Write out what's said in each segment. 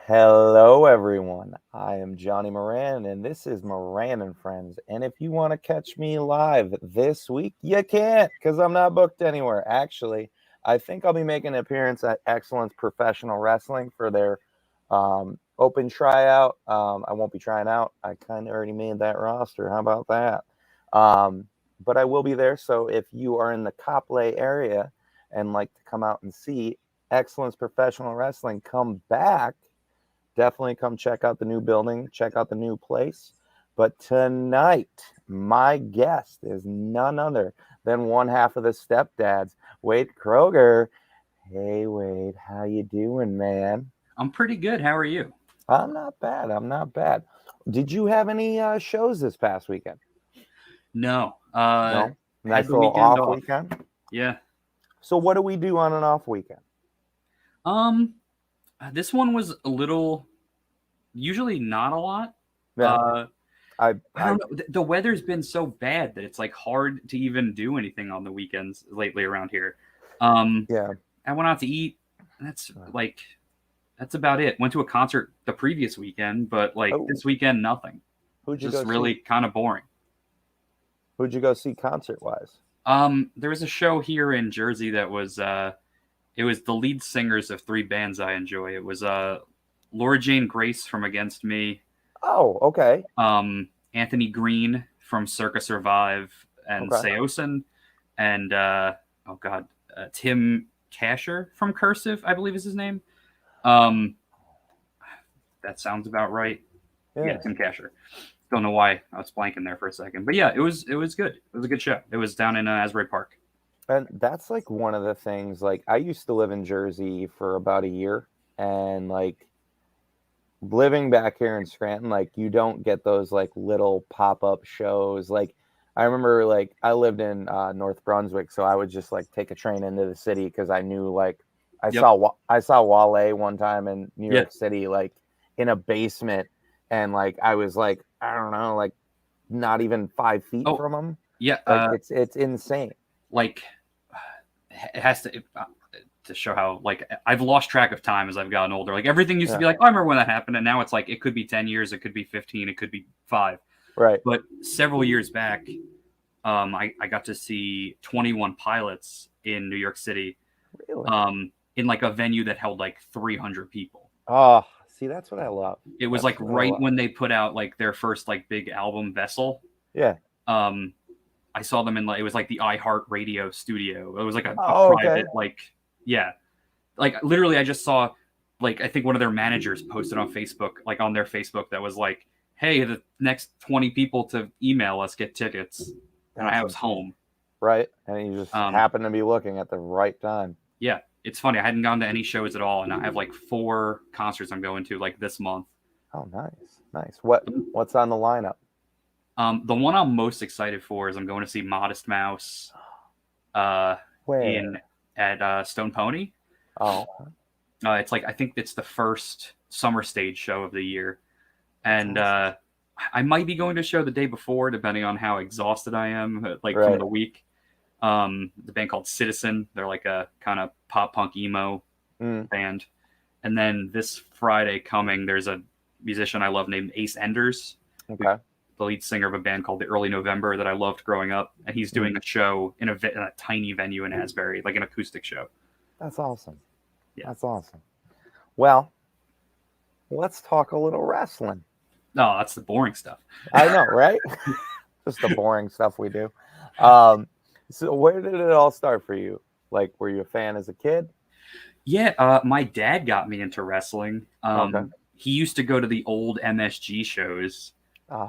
Hello, everyone. I am Johnny Moran, and this is Moran and Friends. And if you want to catch me live this week, you can't because I'm not booked anywhere. Actually, I think I'll be making an appearance at Excellence Professional Wrestling for their open tryout. I won't be trying out. I kind of already made that roster. How about that? But I will be there. So if you are in the Copley area and like to come out and see Excellence Professional Wrestling come back, definitely come check out the new building, check out the new place. But tonight, my guest is none other than one half of the Stepdads, Wade Krueger. Hey, Wade, how you doing, man? I'm pretty good. How are you? I'm not bad. I'm not bad. Did you have any shows this past weekend? No. No? Had Nice the little weekend off off. weekend? Yeah. So what do we do on an off weekend? Um, this one was a little, usually not a lot. Yeah. I don't know. The weather's been so bad that it's like hard to even do anything on the weekends lately around here. Yeah. I went out to eat. That's about it. Went to a concert the previous weekend, but this weekend, nothing. Who'd you Just go really see? kind of boring. Who'd you go see concert-wise? There was a show here in Jersey that was it was the lead singers of three bands I enjoy. It was Laura Jane Grace from Against Me. Oh, okay. Anthony Green from Circa Survive and Okay. Seosin, and Tim Kasher from Cursive, I believe is his name. That sounds about right. Yeah, Tim Kasher. Don't know why I was blanking there for a second, but yeah, it was good. It was a good show. It was down in Asbury Park. And that's like one of the things, like I used to live in Jersey for about a year, and like living back here in Scranton, like you don't get those like little pop-up shows. Like I remember like I lived in North Brunswick, so I would just like take a train into the city because I knew like I saw Wale one time in New York City, like in a basement, and like I was like, I don't know, like not even 5 feet from him. Yeah, like it's insane. Like it has to show how like I've lost track of time as I've gotten older. Like everything used to be like, oh, I remember when that happened, and now it's like it could be 10 years, it could be 15, it could be 5. Right. But several years back, I got to see 21 Pilots in New York City. Really? In like a venue that held like 300 people. Oh, see, that's what I love. It was like right when they put out like their first like big album, Vessel. Yeah. I saw them in like it was like the iHeart Radio studio. It was like a private like literally I just saw like I think one of their managers posted on Facebook, like on their Facebook, that was like, hey, the next 20 people to email us get tickets. And I was home. Right. And you just happened to be looking at the right time. Yeah. It's funny. I hadn't gone to any shows at all, and I have like 4 concerts I'm going to like this month. Oh, nice. What's on the lineup? The one I'm most excited for is I'm going to see Modest Mouse at Stone Pony. Oh. It's like I think it's the first summer stage show of the year. And I might be going to a show the day before, depending on how exhausted I am, from the week. The band called Citizen. They're like a kind of pop punk emo band. And then this Friday coming, there's a musician I love named Ace Enders. Okay. The lead singer of a band called The Early November that I loved growing up. And he's doing a show in a tiny venue in Asbury, like an acoustic show. That's awesome. Yeah. That's awesome. Well, let's talk a little wrestling. No, that's the boring stuff. I know, right? Just the boring stuff we do. So where did it all start for you? Like, were you a fan as a kid? Yeah, my dad got me into wrestling. He used to go to the old MSG shows,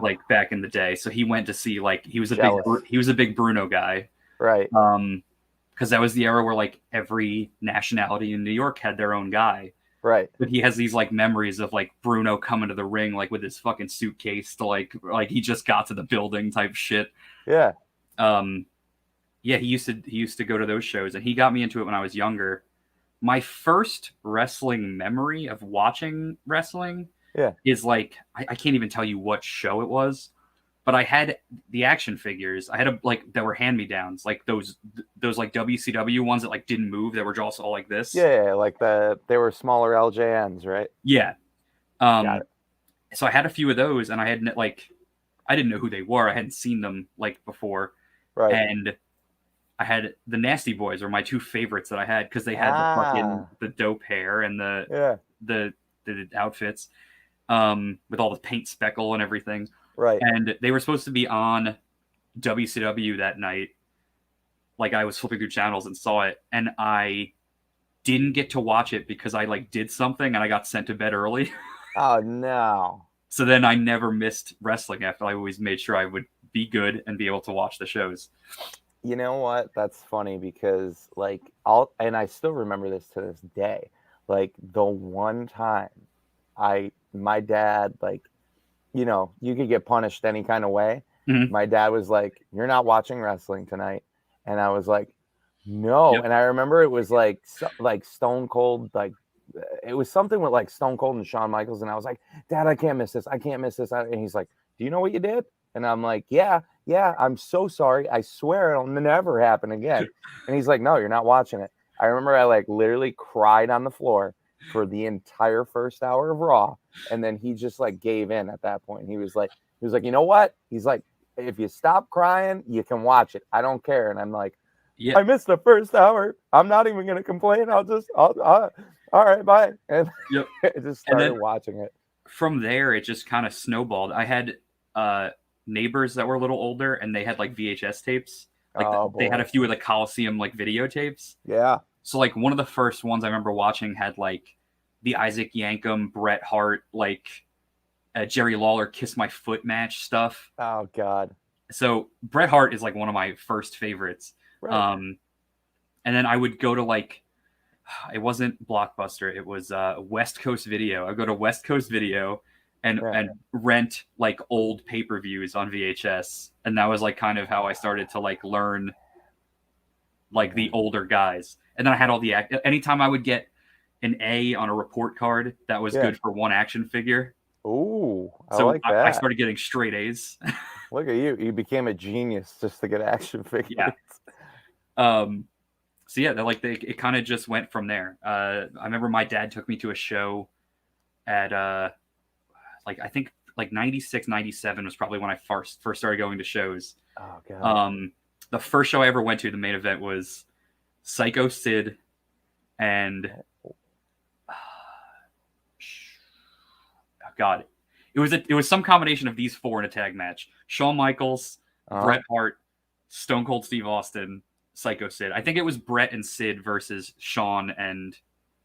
like back in the day. So he went to see like he was a big Bruno guy, right? Because that was the era where like every nationality in New York had their own guy. Right. But he has these like memories of like Bruno coming to the ring like with his fucking suitcase to like he just got to the building type shit. Yeah. Yeah, he used to go to those shows, and he got me into it when I was younger. My first wrestling memory of watching wrestling is like I can't even tell you what show it was, but I had the action figures. I had that were hand-me-downs, like those like WCW ones that like didn't move, that were just all like this. Yeah, like they were smaller LJNs, right? Yeah. Got it. So I had a few of those, and I had like, I didn't know who they were. I hadn't seen them like before, Right. and I had the Nasty Boys were my two favorites that I had because they had the dope hair and the outfits, with all the paint speckle and everything. Right. And they were supposed to be on WCW that night. Like, I was flipping through channels and saw it, and I didn't get to watch it because I like did something and I got sent to bed early. Oh no. So then I never missed wrestling after. I always made sure I would be good and be able to watch the shows. You know what? That's funny because like I still remember this to this day. Like the one time my dad, like, you know, you could get punished any kind of way. Mm-hmm. My dad was like, "You're not watching wrestling tonight." And I was like, "No." Yep. And I remember it was like Stone Cold, like it was something with like Stone Cold and Shawn Michaels, and I was like, "Dad, I can't miss this. I can't miss this." And he's like, "Do you know what you did?" And I'm like, yeah, I'm so sorry. I swear it'll never happen again. And he's like, "No, you're not watching it." I remember I like literally cried on the floor for the entire first hour of Raw. And then he just like gave in at that point. He was like, "You know what?" He's like, "If you stop crying, you can watch it. I don't care." And I'm like, yeah. "I missed the first hour. I'm not even going to complain. I'll all right, bye." And Yep. I just started watching it. From there, it just kind of snowballed. I had neighbors that were a little older, and they had like VHS tapes. Like they had a few of the Coliseum like videotapes. Yeah. So like one of the first ones I remember watching had like the Isaac Yankem, Bret Hart, like Jerry Lawler Kiss My Foot match stuff. Oh God. So Bret Hart is like one of my first favorites. Right. And then I would go to like, it wasn't Blockbuster, it was West Coast Video. I'd go to West Coast Video and rent like old pay-per-views on VHS. And that was like kind of how I started to like learn like the older guys. And then I had all the anytime I would get an A on a report card, that was good for one action figure. Ooh, so like that. I started getting straight A's. Look at you. You became a genius just to get action figures. Yeah. So yeah, it kind of just went from there. I remember my dad took me to a show at like I think like 96, 97 was probably when I first started going to shows. Oh God. The first show I ever went to, the main event was Psycho Sid and God, it was some combination of these four in a tag match: Shawn Michaels, Bret Hart, Stone Cold Steve Austin, Psycho Sid. I think it was Bret and Sid versus Shawn and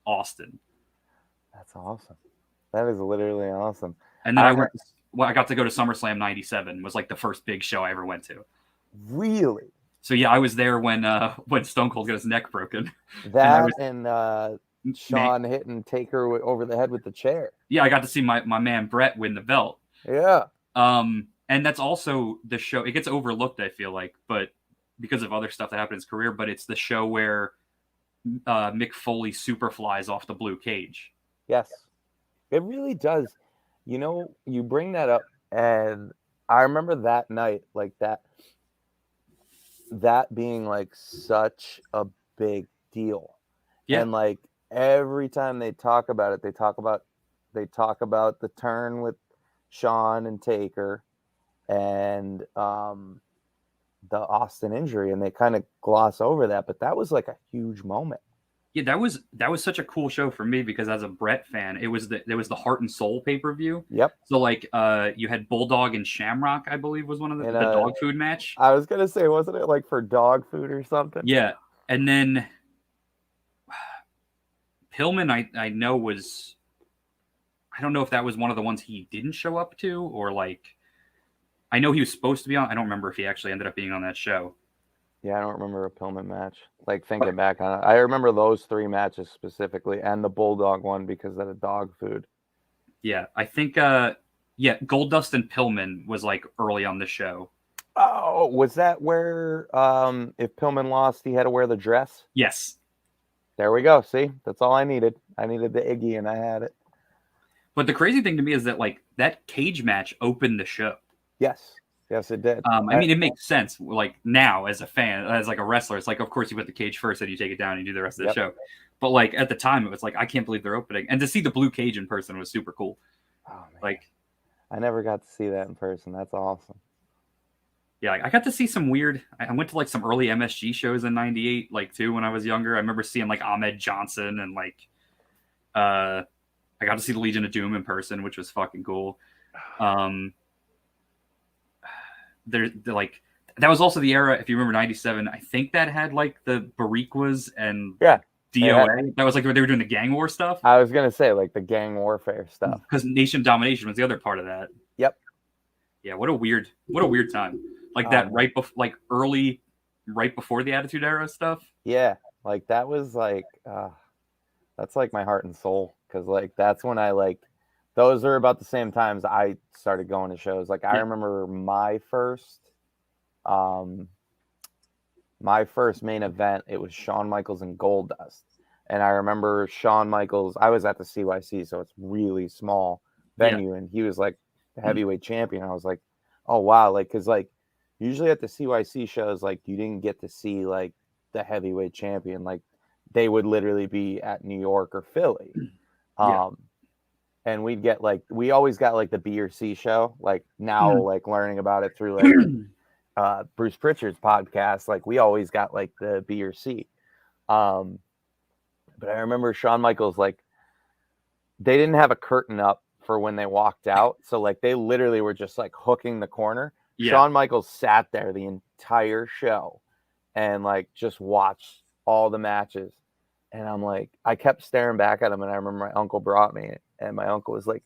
Austin. That's awesome. That is literally awesome. And then I got to go to SummerSlam '97. Was like the first big show I ever went to. Really? So yeah, I was there when Stone Cold got his neck broken. That and Shawn hitting Taker over the head with the chair. Yeah, I got to see my man Bret win the belt. Yeah. And that's also the show. It gets overlooked, I feel like, but because of other stuff that happened in his career. But it's the show where Mick Foley superflies off the blue cage. Yes, it really does. You know, you bring that up, and I remember that night, like that being like such a big deal. Yeah. And like every time they talk about it, they talk about the turn with Shawn and Taker and the Austin injury, and they kind of gloss over that, but that was like a huge moment. Yeah, that was such a cool show for me because as a Bret fan, there was the Heart and Soul pay-per-view. Yep. So like you had Bulldog and Shamrock, I believe was one of the dog food match. I was gonna say, wasn't it like for dog food or something? Yeah. And then Pillman I know was, I don't know if that was one of the ones he didn't show up to, or like I know he was supposed to be on. I don't remember if he actually ended up being on that show. Yeah, I don't remember a Pillman match. Like thinking back on it, I remember those three matches specifically, and the Bulldog one because of the dog food. Yeah, I think Goldust and Pillman was like early on the show. Oh, was that where if Pillman lost, he had to wear the dress? Yes. There we go. See, that's all I needed. I needed the Iggy, and I had it. But the crazy thing to me is that like that cage match opened the show. Yes. Yes, it did. I mean, it makes sense. Like now, as a fan, as like a wrestler, it's like, of course, you put the cage first, and you take it down, and you do the rest of the show. But like at the time, it was like, I can't believe they're opening, and to see the blue cage in person was super cool. Oh man, Like, I never got to see that in person. That's awesome. yeah, I got to see some weird. I went to like some early MSG shows in '98, like too, when I was younger. I remember seeing like Ahmed Johnson and like, I got to see the Legion of Doom in person, which was fucking cool. They're like, that was also the era, if you remember '97. I think that had like the Bariquas and DOA. That was like where they were doing the gang war stuff. I was gonna say like the gang warfare stuff because Nation Domination was the other part of that. Yep. Yeah, what a weird time. Like that right before the Attitude Era stuff. Yeah, like that was like that's like my heart and soul, because like that's when I like those are about the same times I started going to shows. Like I remember my first main event, it was Shawn Michaels and Goldust. And I remember Shawn Michaels, I was at the CYC, so it's really small venue, and he was like the heavyweight champion. I was like, oh wow, like because like usually at the CYC shows, like you didn't get to see like the heavyweight champion. Like they would literally be at New York or Philly. And we always got like the B or C show. Like now, like learning about it through like Bruce Pritchard's podcast, like we always got like the B or C. But I remember Shawn Michaels, like they didn't have a curtain up for when they walked out. So like they literally were just like hooking the corner. Shawn Michaels sat there the entire show and like just watched all the matches. And I'm like, I kept staring back at him, and I remember my uncle brought me, and my uncle was like,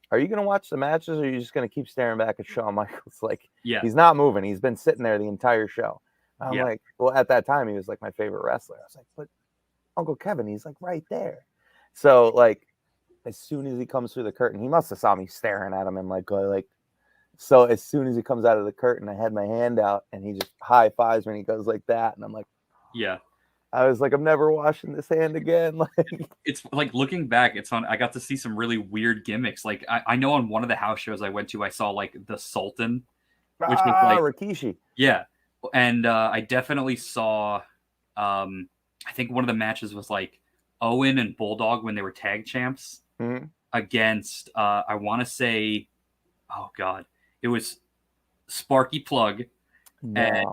are you going to watch the matches, or are you just going to keep staring back at Shawn Michaels? Like, he's not moving. He's been sitting there the entire show. I'm like, well, at that time, he was like my favorite wrestler. I was like, but Uncle Kevin, he's like right there. So like, as soon as he comes through the curtain, he must have saw me staring at him and like, so as soon as he comes out of the curtain, I had my hand out, and he just high fives me, and he goes like that. And I'm like, I was like, I'm never washing this hand again. Like, it's like looking back, it's fun. I got to see some really weird gimmicks. Like I know on one of the house shows I went to, I saw like the Sultan, which was like Rikishi. Yeah, and I definitely saw. I think one of the matches was like Owen and Bulldog when they were tag champs against. I want to say, oh god, it was Sparky Plug and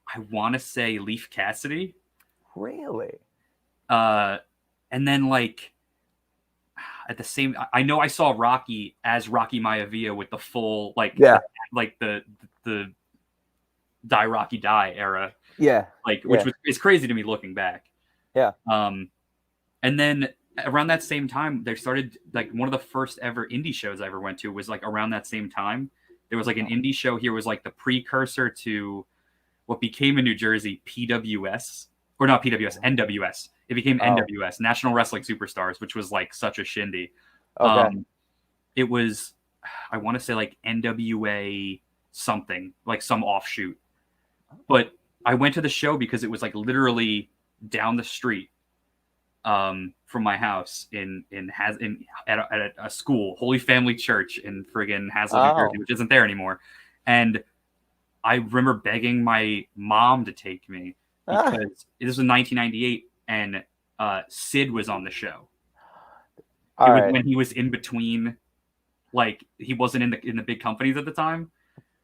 I want to say Leaf Cassidy. Really? And then like at the same, I know I saw Rocky as Rocky Maivia with the full like the Die Rocky Die era. Which was it's crazy to me looking back. And then around that same time, they started like one of the first ever indie shows I ever went to was like around that same time. There was like an indie show here, was like the precursor to what became in New Jersey PWS, or not PWS, NWS. It became NWS, National Wrestling Superstars, which was like such a shindy. It was, I want to say like NWA something, like some offshoot. But I went to the show because it was like literally down the street from my house at a school, Holy Family Church in friggin' Hazlet, New Jersey, which isn't there anymore. And I remember begging my mom to take me because this was 1998 and Sid was on the show. It was when he was in between, like he wasn't in the big companies at the time.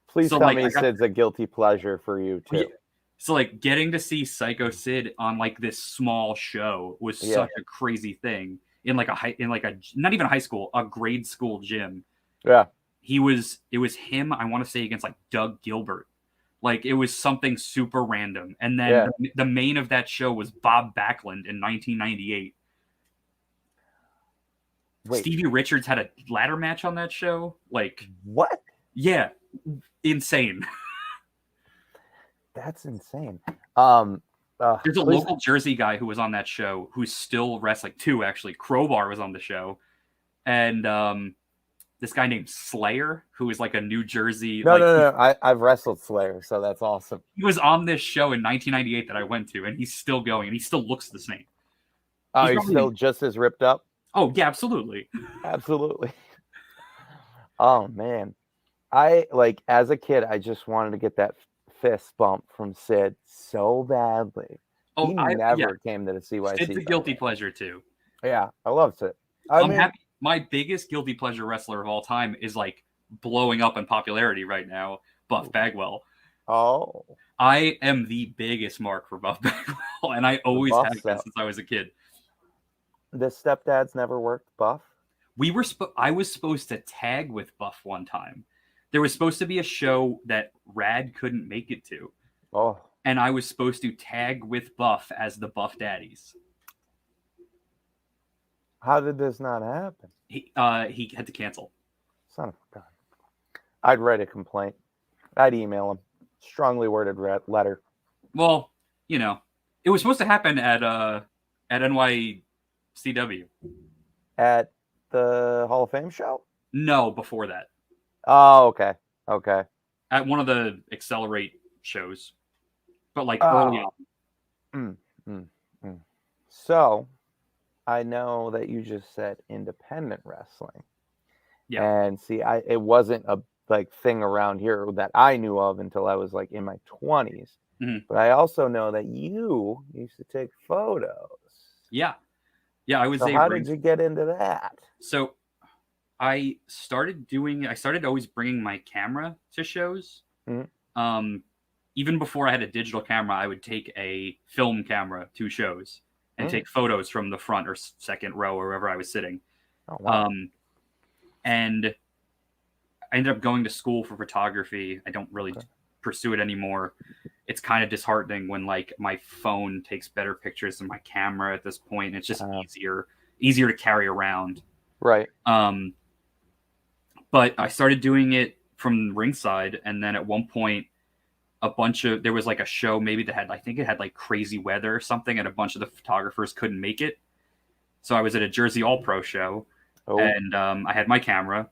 Please tell me Sid's a guilty pleasure for you too. So like getting to see Psycho Sid on like this small show was such a crazy thing in like a not even a high school, a grade school gym. It was him, I want to say, against like Doug Gilbert. Like it was something super random. And then the main of that show was Bob Backlund in 1998. Stevie Richards had a ladder match on that show. Like what? Yeah. Insane. That's insane. There's a local Jersey guy who was on that show who's still wrestling too, actually. Crowbar was on the show. And this guy named Slayer, who is like a New Jersey. No. I've wrestled Slayer, so that's awesome. He was on this show in 1998 that I went to, and he's still going, and he still looks the same. He's still just as ripped up? Oh, yeah, absolutely. Absolutely. Oh, man. I, like, as a kid, I just wanted to get that fist bump from Sid so badly. He never came to the CYC. Sid's a guilty pleasure, too. Yeah, I love Sid. I'm happy. my biggest guilty pleasure wrestler of all time is like blowing up in popularity right now, Buff Bagwell. Oh. I am the biggest mark for Buff Bagwell, and I always have been since I was a kid. The stepdads never worked Buff? I was supposed to tag with Buff one time. There was supposed to be a show that Rad couldn't make it to. Oh. And I was supposed to tag with Buff as the Buff Daddies. How did this not happen? He had to cancel. Son of a gun. I'd write a complaint. I'd email him. Strongly worded letter. Well, you know, it was supposed to happen at NYCW. At the Hall of Fame show? No, before that. Oh, okay. Okay. At one of the Accelerate shows. But like early on. So, I know that you just said independent wrestling. Yeah. And see, it wasn't a like thing around here that I knew of until I was like in my 20s. Mm-hmm. But I also know that you used to take photos. Yeah. Yeah, I was. So how did you get into that? So I started always bringing my camera to shows. Mm-hmm. Even before I had a digital camera, I would take a film camera to shows and take photos from the front or second row or wherever I was sitting. Oh, wow. And I ended up going to school for photography. I don't really pursue it anymore. It's kind of disheartening when like my phone takes better pictures than my camera at this point. It's just easier to carry around. Right. But I started doing it from ringside, and then at one point there was like a show maybe that had, I think it had like crazy weather or something, and a bunch of the photographers couldn't make it. So I was at a Jersey All Pro show, and I had my camera,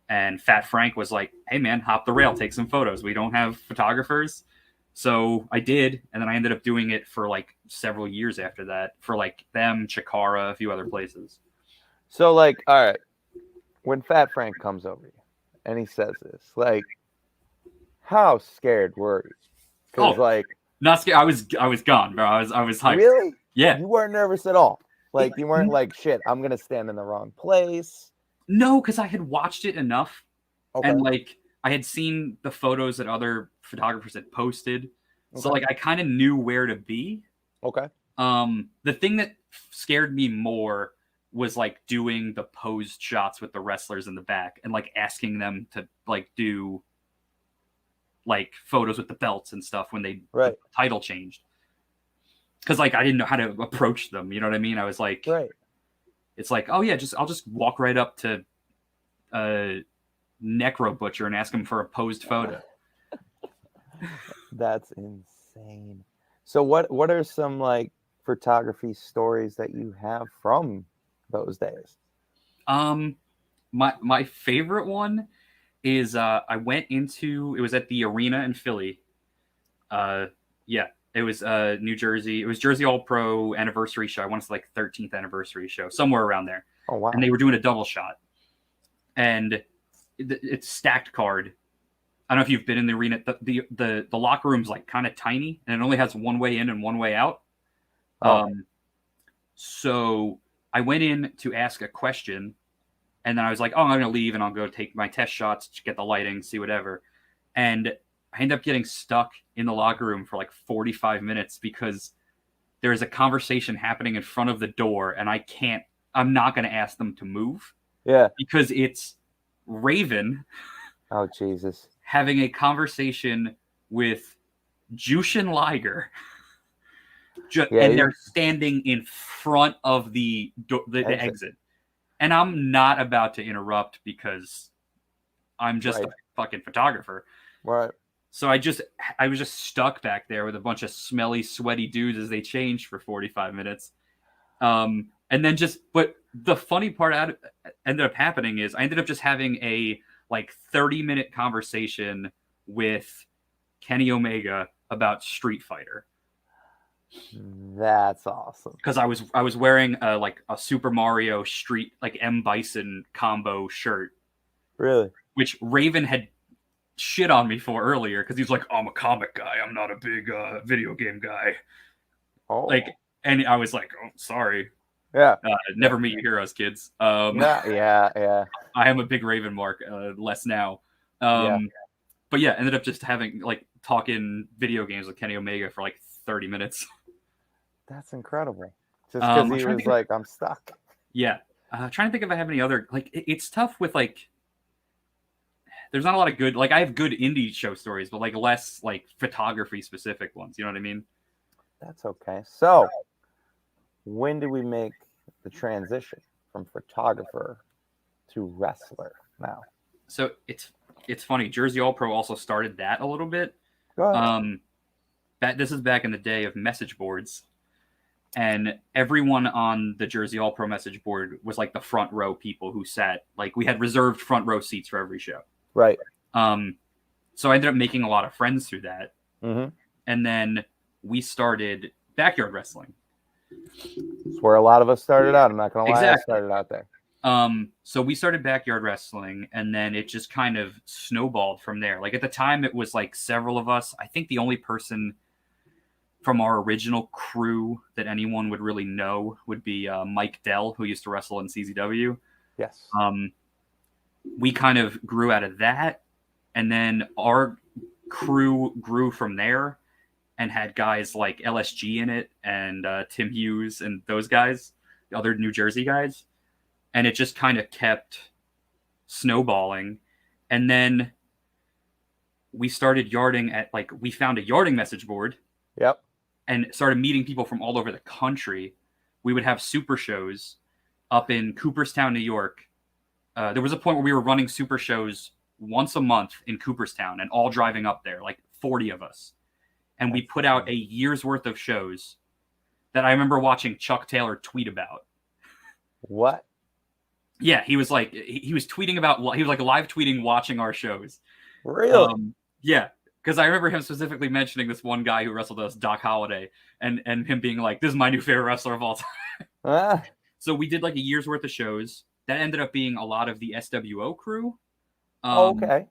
and Fat Frank was like, "Hey man, hop the rail, take some photos. We don't have photographers." So I did, and then I ended up doing it for like several years after that for like them, Chikara, a few other places. So like, all right, when Fat Frank comes over you and he says this, like, how scared were you? Because like, not scared. I was gone, bro. I was hyped. Really? Yeah. You weren't nervous at all. Like you weren't like, shit, I'm gonna stand in the wrong place. No, because I had watched it enough, and like I had seen the photos that other photographers had posted, so like I kind of knew where to be. Okay. The thing that scared me more was like doing the posed shots with the wrestlers in the back and like asking them to like do like photos with the belts and stuff when the title changed. Because like I didn't know how to approach them, you know what I mean? I was like, it's like, oh yeah, I'll just walk right up to Necro Butcher and ask him for a posed photo. That's insane. So what are some like photography stories that you have from those days? My favorite one is I went into, it was at the arena in Philly. It was New Jersey. It was Jersey All Pro anniversary show. I want to say like 13th anniversary show, somewhere around there. Oh wow! And they were doing a double shot, and it's stacked card. I don't know if you've been in the arena. The locker room's like kind of tiny, and it only has one way in and one way out. So I went in to ask a question, and then I was like, "Oh, I'm going to leave, and I'll go take my test shots, get the lighting, see whatever." And I ended up getting stuck in the locker room for like 45 minutes because there's a conversation happening in front of the door, and I'm not going to ask them to move. Yeah. Because it's Raven. Oh, Jesus. Having a conversation with Jushin Liger. And they're standing in front of the exit. And I'm not about to interrupt because I'm just a fucking photographer. Right. So I was just stuck back there with a bunch of smelly, sweaty dudes as they changed for 45 minutes. And then but the funny part ended up happening is I ended up just having a like 30-minute conversation with Kenny Omega about Street Fighter. That's awesome. Because I was wearing like a Super Mario Street like M Bison combo shirt. Really? Which Raven had shit on me for earlier because he was like, I'm a comic guy, I'm not a big video game guy. And I was like, oh, sorry. Yeah. Never meet your heroes, kids. Yeah. I am a big Raven mark, less now. Yeah. But yeah, ended up just having like talking video games with Kenny Omega for like 30 minutes. That's incredible. Just because he was like, I'm stuck. Yeah. Trying to think if I have any other, like, it's tough with like, there's not a lot of good, like, I have good indie show stories, but like less like photography specific ones. You know what I mean? That's okay. So, when do we make the transition from photographer to wrestler now? So it's funny. Jersey All Pro also started that a little bit. Go ahead. This is back in the day of message boards, and everyone on the Jersey All Pro message board was like the front row people who sat, like, we had reserved front row seats for every show. Right. So I ended up making a lot of friends through that. Mm-hmm. And then we started backyard wrestling. It's where a lot of us started out. I'm not going to lie. Exactly. I started out there. So we started backyard wrestling, and then it just kind of snowballed from there. Like, at the time, it was like several of us. I think the only person from our original crew that anyone would really know would be Mike Dell, who used to wrestle in CZW. Yes. We kind of grew out of that, and then our crew grew from there and had guys like LSG in it, and Tim Hughes and those guys, the other New Jersey guys. And it just kind of kept snowballing. And then we started yarding at, like, we found a yarding message board. Yep. And started meeting people from all over the country. We would have super shows up in Cooperstown, New York. There was a point where we were running super shows once a month in Cooperstown and all driving up there, like 40 of us. And we put out a year's worth of shows that I remember watching Chuck Taylor tweet about. What? Yeah, he was like, he was tweeting about, he was like live tweeting watching our shows. Really? Yeah, because I remember him specifically mentioning this one guy who wrestled us, Doc Holliday, and him being like, this is my new favorite wrestler of all time. So we did like a year's worth of shows. That ended up being a lot of the SWO crew. Okay.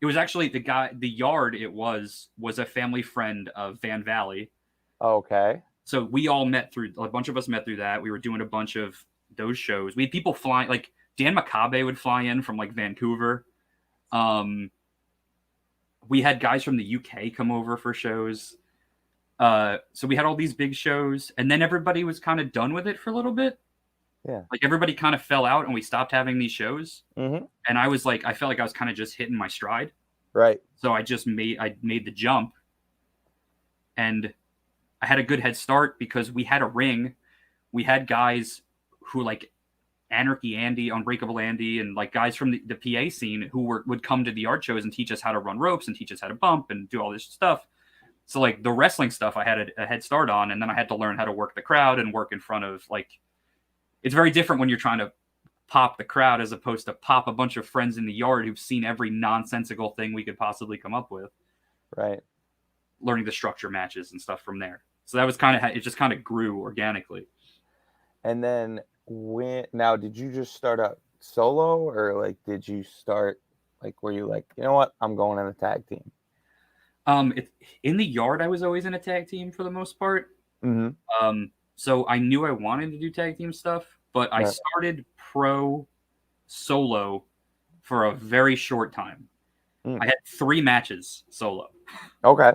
It was actually the yard it was a family friend of Van Valley. Okay. So we all met through, a bunch of us met through that. We were doing a bunch of those shows. We had people flying, like Dan Makabe would fly in from like Vancouver. We had guys from the UK come over for shows. So we had all these big shows, and then everybody was kind of done with it for a little bit. Yeah. Like, everybody kind of fell out and we stopped having these shows. Mm-hmm. And I was like, I felt like I was kind of just hitting my stride. Right. So I made the jump, and I had a good head start because we had a ring. We had guys who, like Anarchy Andy, Unbreakable Andy, and like guys from the PA scene who would come to the art shows and teach us how to run ropes and teach us how to bump and do all this stuff. So like the wrestling stuff I had a head start on, and then I had to learn how to work the crowd and work in front of, like, it's very different when you're trying to pop the crowd as opposed to pop a bunch of friends in the yard who've seen every nonsensical thing we could possibly come up with. Right. Learning to structure matches and stuff from there. So that was kind of how it just kind of grew organically. And then did you just start out solo, or like did you start, like, were you like, you know what, I'm going in a tag team? In the yard, I was always in a tag team for the most part. Mm-hmm. So I knew I wanted to do tag team stuff, but I started pro solo for a very short time. I had 3 matches solo. Okay.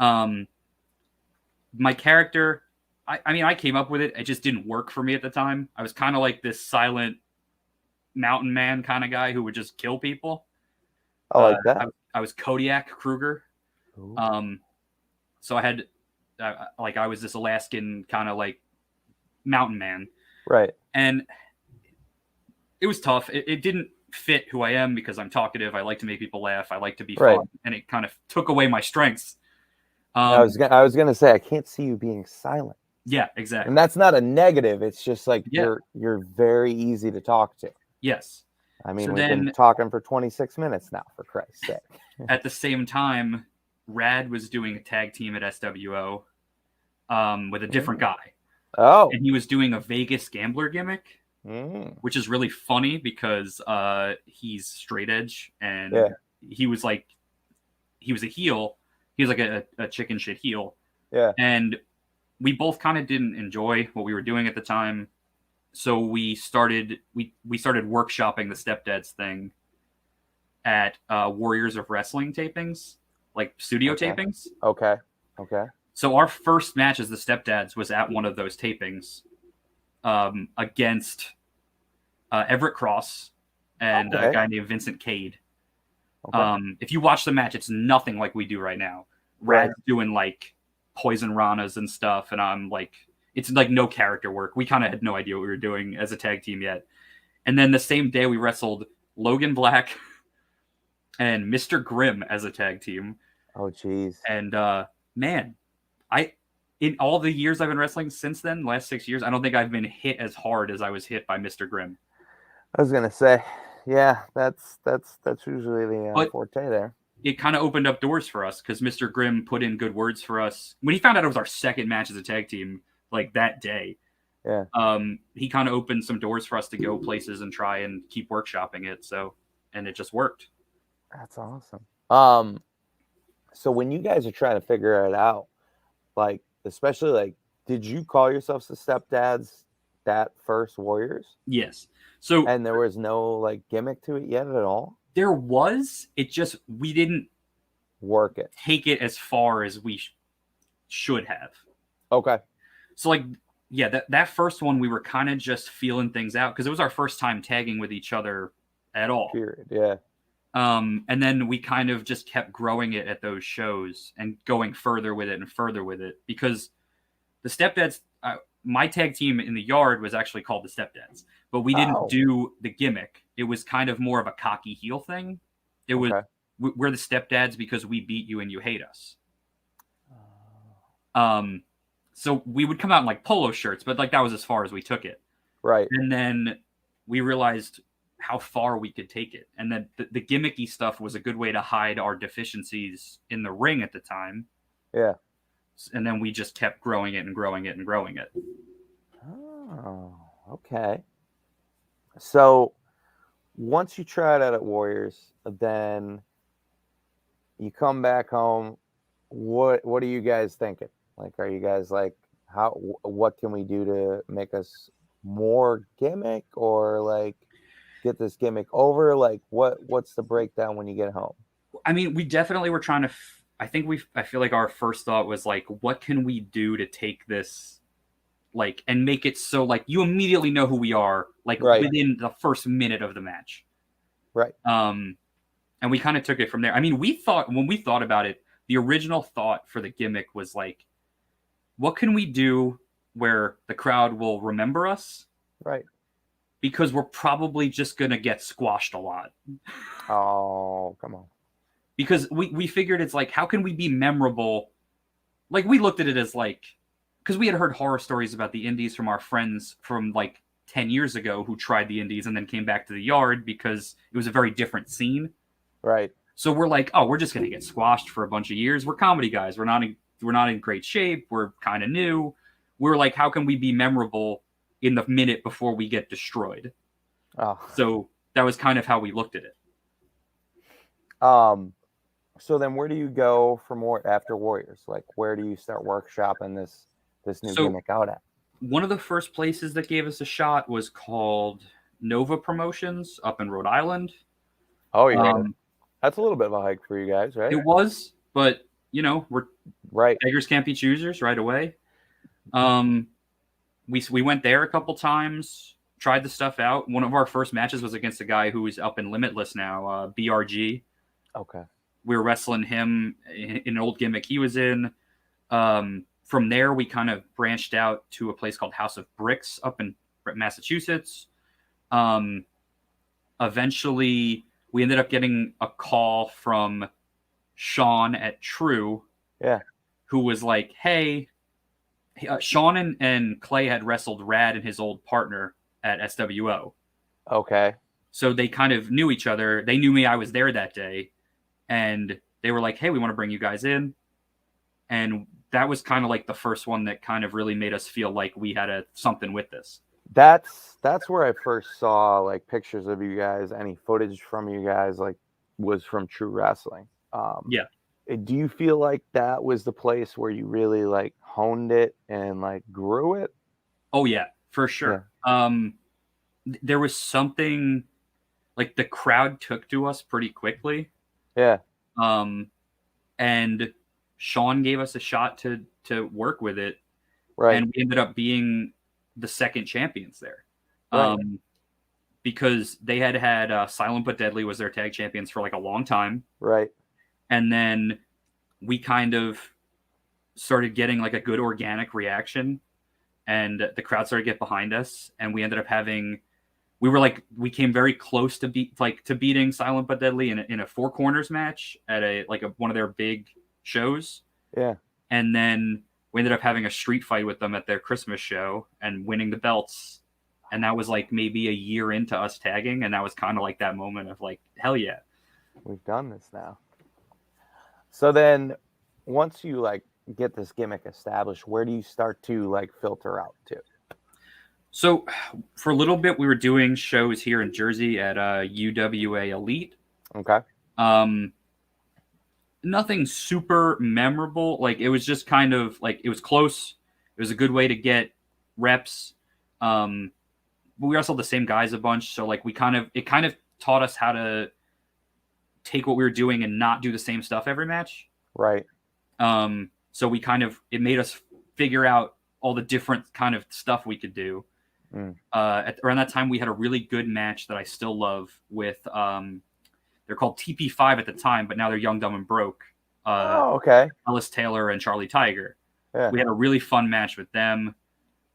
My character, I mean, I came up with it. It just didn't work for me at the time. I was kind of like this silent mountain man kind of guy who would just kill people. I like that. I was Kodiak Krueger. So I had, I was this Alaskan kind of like mountain man. Right. And it was tough. It didn't fit who I am because I'm talkative. I like to make people laugh. I like to be fun. And it kind of took away my strengths. I was gonna say, I can't see you being silent. Yeah, exactly. And that's not a negative. It's just like you're very easy to talk to. Yes. I mean, we've been talking for 26 minutes now, for Christ's sake. At the same time, Rad was doing a tag team at SWO with a different guy. Oh. And he was doing a Vegas gambler gimmick, which is really funny because he's straight edge, and he was a heel. He was like a chicken shit heel. Yeah. And we both kind of didn't enjoy what we were doing at the time. so we started workshopping the Stepdads thing at Warriors of Wrestling tapings, like studio tapings. Okay. So our first match as the Stepdads was at one of those tapings against Everett Cross and a guy named Vincent Cade. If you watch the match, it's nothing like we do right now. Rad's doing like poison ranas and stuff, and I'm like, it's like no character work. We kind of had no idea what we were doing as a tag team yet. And then the same day we wrestled Logan Black and Mr. Grimm as a tag team. Oh, jeez. And man, in all the years I've been wrestling since then, last 6 years, I don't think I've been hit as hard as I was hit by Mr. Grimm. I was gonna say, yeah, that's usually the forte there. It kind of opened up doors for us because Mr. Grimm put in good words for us when he found out it was our second match as a tag team. Like that day, he kind of opened some doors for us to go places and try and keep workshopping it. So, and it just worked. That's awesome. So when you guys are trying to figure it out, like, especially like, did you call yourselves the Stepdads that first Warriors? Yes. So, and there was no like gimmick to it yet at all? There was. It just, we didn't work it, take it as far as we should have. Okay. So like, yeah, that first one, we were kind of just feeling things out because it was our first time tagging with each other at all. Period. Yeah. And then we kind of just kept growing it at those shows and going further with it and further with it because the Stepdads, my tag team in the yard was actually called the Stepdads, but we didn't do the gimmick. It was kind of more of a cocky heel thing. It was, we're the Stepdads because we beat you and you hate us. So we would come out in like polo shirts, but like that was as far as we took it. Right. And then we realized how far we could take it. And then the gimmicky stuff was a good way to hide our deficiencies in the ring at the time. Yeah. And then we just kept growing it and growing it and growing it. Oh, okay. So once you try it out at Warriors, then you come back home. What are you guys thinking? Like, are you guys like, what can we do to make us more gimmick or like get this gimmick over? Like what's the breakdown when you get home? I mean, we definitely were trying to, I feel like our first thought was like, what can we do to take this like, and make it so like you immediately know who we are, like within the first minute of the match. Right. And we kind of took it from there. I mean, when we thought about it, the original thought for the gimmick was like, what can we do where the crowd will remember us? Right. Because we're probably just going to get squashed a lot. Oh, come on. Because we figured it's like, how can we be memorable? Like, we looked at it as like, because we had heard horror stories about the indies from our friends from like 10 years ago who tried the indies and then came back to the yard because it was a very different scene. Right. So we're like, oh, we're just going to get squashed for a bunch of years. We're comedy guys. We're not in great shape. We're kind of new. We're like, how can we be memorable in the minute before we get destroyed? Oh. So that was kind of how we looked at it. So then where do you go for more after Warriors? Like, where do you start workshopping this new gimmick out at? One of the first places that gave us a shot was called Nova Promotions up in Rhode Island. Oh, yeah. That's a little bit of a hike for you guys, right? It was, but you know, we're right. Beggars can't be choosers right away. We went there a couple times, tried the stuff out. One of our first matches was against a guy who is up in Limitless now, BRG. Okay. We were wrestling him in an old gimmick he was in. From there, we kind of branched out to a place called House of Bricks up in Massachusetts. Eventually, we ended up getting a call from Sean at True. Yeah. Who was like, hey, Sean and Clay had wrestled Rad and his old partner at SWO. Okay. So they kind of knew each other. They knew me. I was there that day. And they were like, hey, we want to bring you guys in. And that was kind of like the first one that kind of really made us feel like we had something with this. That's where I first saw like pictures of you guys. Any footage from you guys like was from True Wrestling. Yeah. Do you feel like that was the place where you really like honed it and like grew it? Oh yeah, for sure. There was something like the crowd took to us pretty quickly. Yeah. And Sean gave us a shot to work with it. Right. And we ended up being the second champions there. Right. Because they had Silent But Deadly was their tag champions for like a long time. Right. And then we kind of started getting like a good organic reaction, and the crowd started to get behind us, and we ended up having we came very close to beating Silent But Deadly in a Four Corners match at one of their big shows. Yeah. And then we ended up having a street fight with them at their Christmas show and winning the belts. And that was like maybe a year into us tagging, and that was kind of like that moment of like, hell yeah, we've done this now. So then once you like get this gimmick established, where do you start to like filter out to? So for a little bit, we were doing shows here in Jersey at UWA Elite. Okay. Nothing super memorable. Like it was just kind of like it was close. It was a good way to get reps. But we wrestled the same guys a bunch, so like it kind of taught us how to take what we were doing and not do the same stuff every match. Right. So it made us figure out all the different kind of stuff we could do. Around that time, we had a really good match that I still love with, they're called TP5 at the time, but now they're Young, Dumb, and Broke. Okay. Ellis Taylor and Charlie Tiger. Yeah. We had a really fun match with them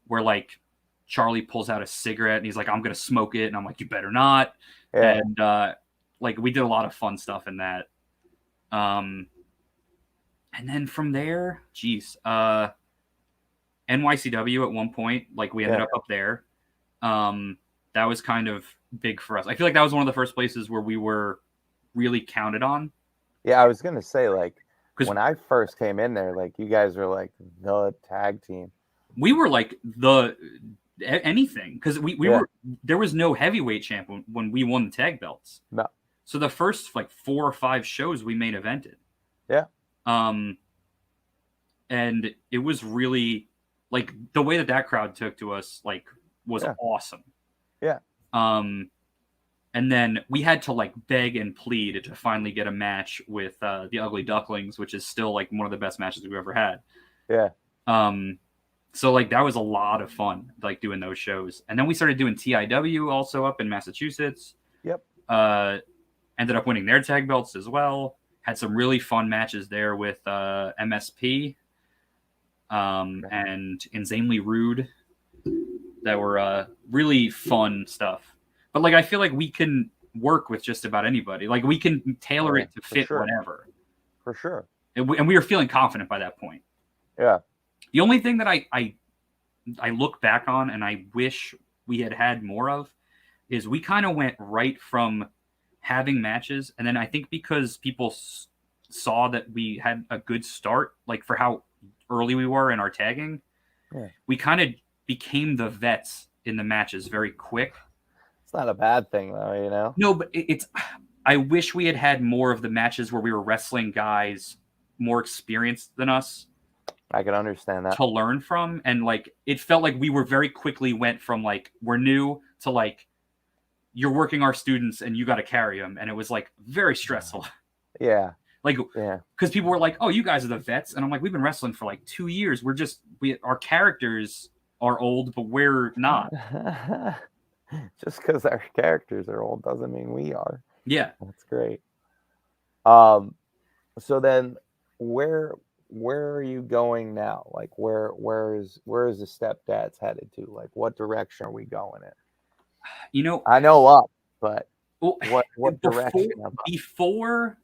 where like Charlie pulls out a cigarette and he's like, I'm going to smoke it. And I'm like, you better not. Yeah. And like we did a lot of fun stuff in that. And then from there, NYCW at one point, like we ended up there. That was kind of big for us. I feel like that was one of the first places where we were really counted on. Yeah, I was gonna say, like, when I first came in there, like, you guys were like the tag team. We were like anything, because we were, there was no heavyweight champ when we won the tag belts. No. So the first like 4 or 5 shows we main evented. Yeah. And it was really like the way that crowd took to us like was awesome. Yeah. And then we had to like beg and plead to finally get a match with the Ugly Ducklings, which is still like one of the best matches we've ever had. Yeah. So like that was a lot of fun, like doing those shows. And then we started doing TIW also up in Massachusetts. Yep. Ended up winning their tag belts as well. Had some really fun matches there with MSP and Insanely Rude that were really fun stuff. But like I feel like we can work with just about anybody. Like we can tailor it to fit whatever. For sure. And we were feeling confident by that point. Yeah. The only thing that I look back on and I wish we had more of is we kind of went right from having matches, and then I think because people saw that we had a good start, like for how early we were in our tagging, we kind of became the vets in the matches very quick. It's not a bad thing though, you know? No, but I wish we had more of the matches where we were wrestling guys more experienced than us. I can understand that. To learn from, and like it felt like we were very quickly went from like we're new to like you're working our students and you got to carry them, and it was like very stressful. Yeah. Like because people were like, "Oh, you guys are the vets," and I'm like, "We've been wrestling for like 2 years. Our characters are old, but we're not." Just because our characters are old doesn't mean we are. Yeah, that's great. So then, where are you going now? Like, where is the stepdad's headed to? Like, what direction are we going in? You know, I know up, but what direction? Before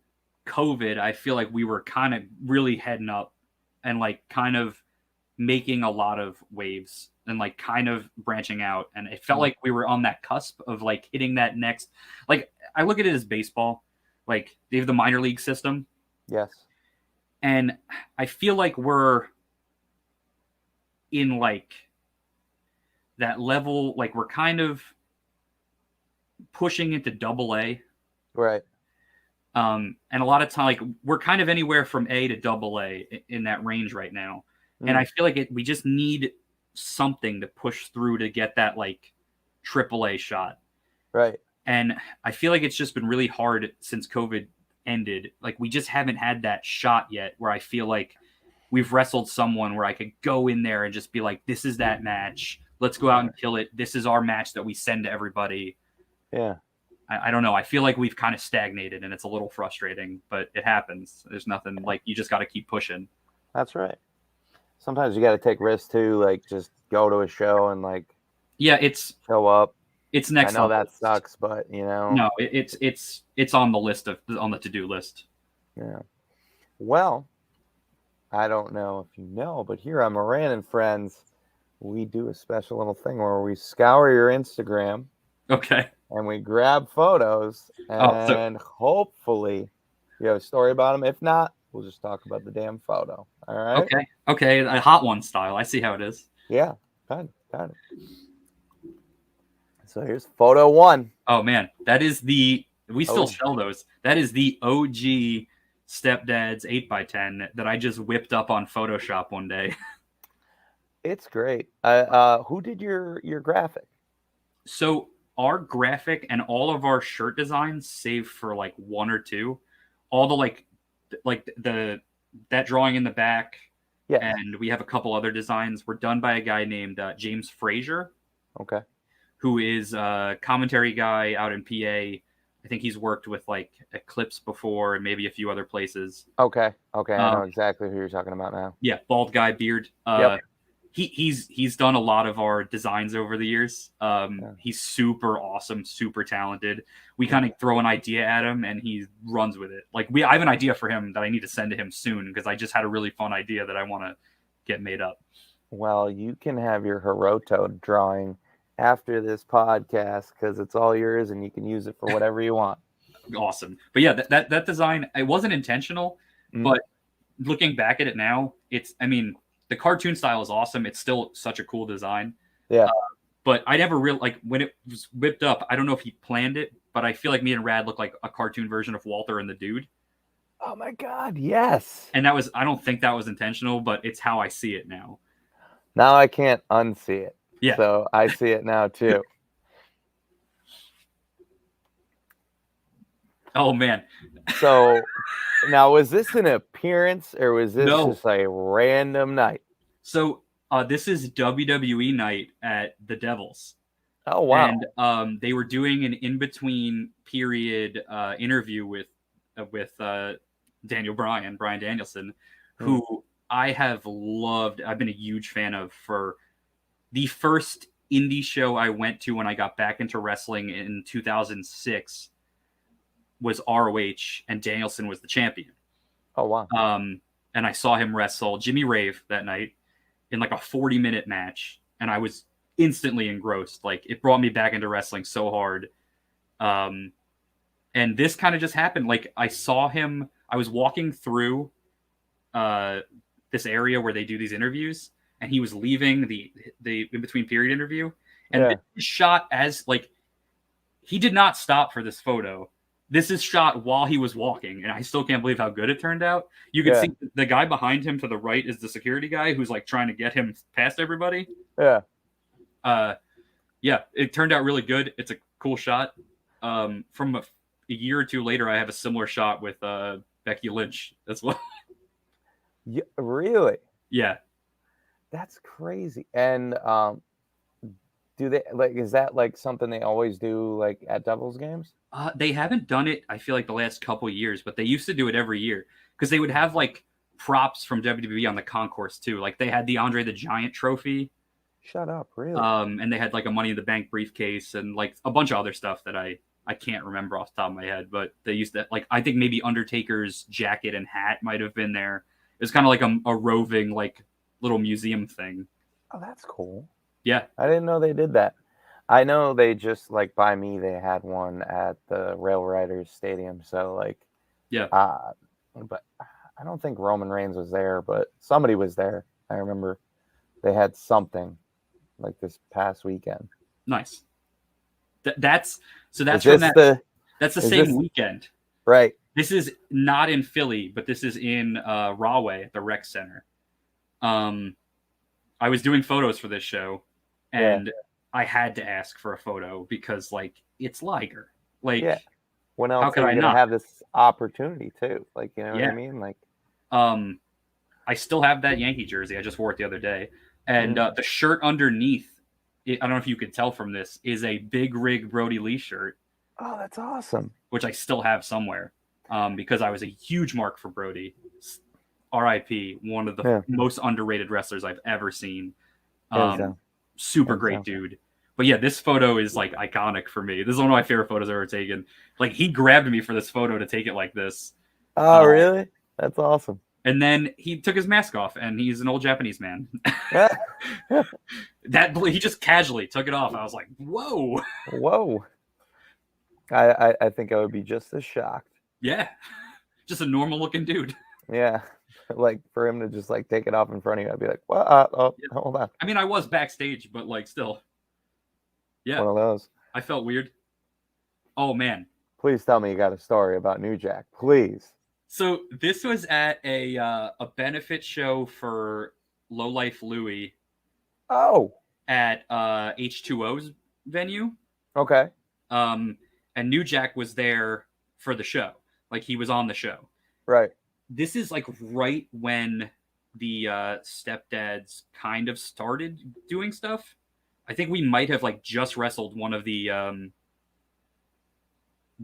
COVID, I feel like we were kind of really heading up and like kind of making a lot of waves and like kind of branching out, and it felt like we were on that cusp of like hitting that next. Like I look at it as baseball, like they have the minor league system. Yes. And I feel like we're in like that level, like we're kind of pushing into AA. Right. And a lot of time, like we're kind of anywhere from A to AA in that range right now. And I feel like we just need something to push through to get that like AAA shot. Right. And I feel like it's just been really hard since COVID ended. Like we just haven't had that shot yet where I feel like we've wrestled someone where I could go in there and just be like, this is that match. Let's go out and kill it. This is our match that we send to everybody. Yeah. I don't know. I feel like we've kind of stagnated and it's a little frustrating, but it happens. There's nothing like you just got to keep pushing. That's right. Sometimes you got to take risks too. Like just go to a show and like, it's show up. It's next. I know that sucks, but you know, no, it's on the list on the to-do list. Yeah. Well, I don't know if you know, but here on Moran and Friends, we do a special little thing where we scour your Instagram. Okay. And we grab photos, and hopefully you have a story about them. If not, we'll just talk about the damn photo. All right? Okay. A hot one style. I see how it is. Yeah. Got it. So here's photo 1. Oh, man. That is we still sell those. That is the OG Stepdad's 8x10 that I just whipped up on Photoshop one day. It's great. Who did your graphic? So our graphic and all of our shirt designs, save for like 1 or 2, all the that drawing in the back, and we have a couple other designs, were done by a guy named James Frazier. Okay. Who is a commentary guy out in PA. I think he's worked with like Eclipse before and maybe a few other places. Okay. I know exactly who you're talking about now. Yeah, bald guy, beard. Yep. He's done a lot of our designs over the years. He's super awesome, super talented. We kind of throw an idea at him and he runs with it. Like I have an idea for him that I need to send to him soon because I just had a really fun idea that I want to get made up. Well, you can have your Hiroto drawing after this podcast because it's all yours and you can use it for whatever you want. Awesome. But yeah, that design, it wasn't intentional, but looking back at it now, the cartoon style is awesome. It's still such a cool design. Yeah. But I never when it was whipped up, I don't know if he planned it, but I feel like me and Rad look like a cartoon version of Walter and the Dude. Oh my God, yes. And I don't think that was intentional, but it's how I see it now. Now I can't unsee it. Yeah. So I see it now too. Oh man. So now, was this an appearance or was this just a random night? So this is WWE night at the Devils. Oh wow. And they were doing an in-between period interview with Brian Danielson, who I have loved. I've been a huge fan of for the first indie show I went to when I got back into wrestling in 2006 was ROH, and Danielson was the champion. Oh, wow. And I saw him wrestle Jimmy Rave that night in like a 40-minute match, and I was instantly engrossed. Like, it brought me back into wrestling so hard. And this kind of just happened. Like, I saw him, I was walking through this area where they do these interviews, and he was leaving the in-between period interview. And this is shot as, like, he did not stop for this photo. This is shot while he was walking, and I still can't believe how good it turned out. You can see the guy behind him to the right is the security guy who's, like, trying to get him past everybody. Yeah. It turned out really good. It's a cool shot. From a year or two later, I have a similar shot with Becky Lynch as well. Yeah, really? Yeah. That's crazy. And do they is that like something they always do like at Devils games? They haven't done it, I feel like, the last couple of years, but they used to do it every year because they would have like props from WWE on the concourse too. Like they had the Andre the Giant trophy. Shut up, really? And they had like a Money in the Bank briefcase and like a bunch of other stuff that I can't remember off the top of my head, but they used to, like, I think maybe Undertaker's jacket and hat might have been there. It was kind of like a roving like little museum thing. Oh, that's cool. Yeah. I didn't know they did that. I know they just, like, by me, they had one at the Rail Riders Stadium. So, like, yeah. But I don't think Roman Reigns was there, but somebody was there. I remember they had something like this past weekend. Nice. That's the same weekend. Right. This is not in Philly, but this is in Rahway at the Rec Center. I was doing photos for this show, and I had to ask for a photo because, like, it's Liger. Like, when how else could are I you gonna not? have this opportunity too? Like, you know what I mean? Like, I still have that Yankee jersey. I just wore it the other day, and the shirt underneath, I don't know if you could tell from this, is a Big Rig Brody Lee shirt. Oh, that's awesome. Which I still have somewhere, because I was a huge mark for Brody. R.I.P. One of the most underrated wrestlers I've ever seen. Super great dude. But yeah, this photo is like iconic for me. This is one of my favorite photos I've ever taken. Like, he grabbed me for this photo to take it like this. Oh, really? That's awesome. And then he took his mask off, and he's an old Japanese man. He just casually took it off. I was like, whoa. Whoa. I think I would be just as shocked. Yeah. Just a normal looking dude. Yeah. Like, for him to just like take it off in front of you, I'd be like, well, hold on. I mean, I was backstage, but like, still. Yeah. One of those. I felt weird. Oh, man. Please tell me you got a story about New Jack. Please. So this was at a benefit show for Low Life Louie. Oh. At H2O's venue. Okay. And New Jack was there for the show. Like, he was on the show. Right. This is like right when the stepdads kind of started doing stuff. I think we might have like just wrestled one of the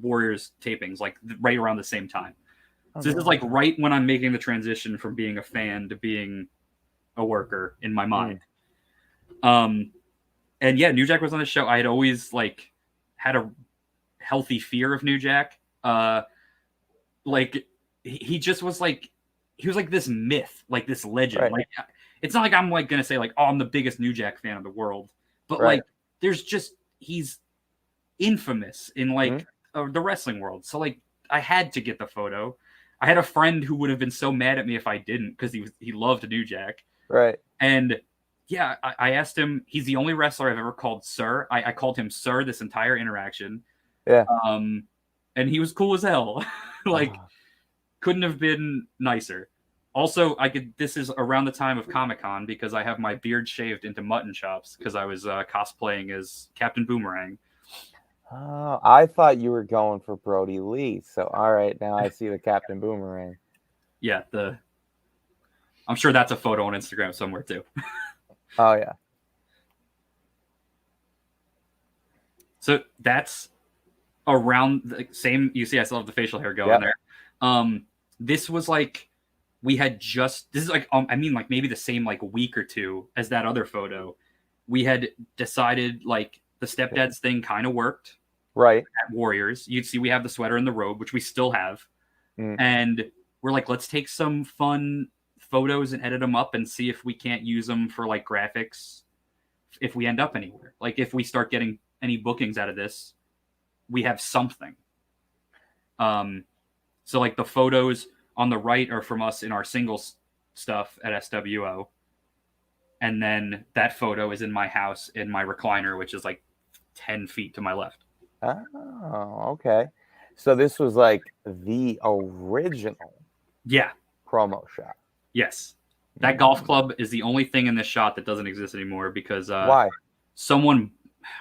Warriors tapings, like right around the same time. So this is like right when I'm making the transition from being a fan to being a worker in my mind. And yeah, New Jack was on the show. I had always like had a healthy fear of New Jack. Like, he just was like, he was like this myth, like this legend. Right. Like, it's not like I'm like gonna say like, oh, I'm the biggest New Jack fan of the world, but like, there's just, he's infamous in like the wrestling world. So like, I had to get the photo. I had a friend who would have been so mad at me if I didn't, because he loved New Jack. Right. And yeah, I asked him. He's the only wrestler I've ever called sir. I called him sir this entire interaction. Yeah. And he was cool as hell. Like, couldn't have been nicer. Also, this is around the time of Comic-Con, because I have my beard shaved into mutton chops because I was cosplaying as Captain Boomerang. Oh, I thought you were going for Brody Lee. So, all right, now I see the Captain Boomerang. Yeah, I'm sure that's a photo on Instagram somewhere too. Oh yeah. So that's around the same. You see, I still have the facial hair going there. This was like, we had just, this is like, I mean, like maybe the same like week or two as that other photo. We had decided like the stepdads thing kind of worked. Right. At Warriors. You'd see we have the sweater and the robe, which we still have. And we're like, let's take some fun photos and edit them up and see if we can't use them for like graphics if we end up anywhere. Like, if we start getting any bookings out of this, we have something. So like the photos on the right are from us in our singles stuff at SWO. And then that photo is in my house in my recliner, which is like 10 feet to my left. Oh, okay. So this was like the original promo shot. Yes. That golf club is the only thing in this shot that doesn't exist anymore, because why?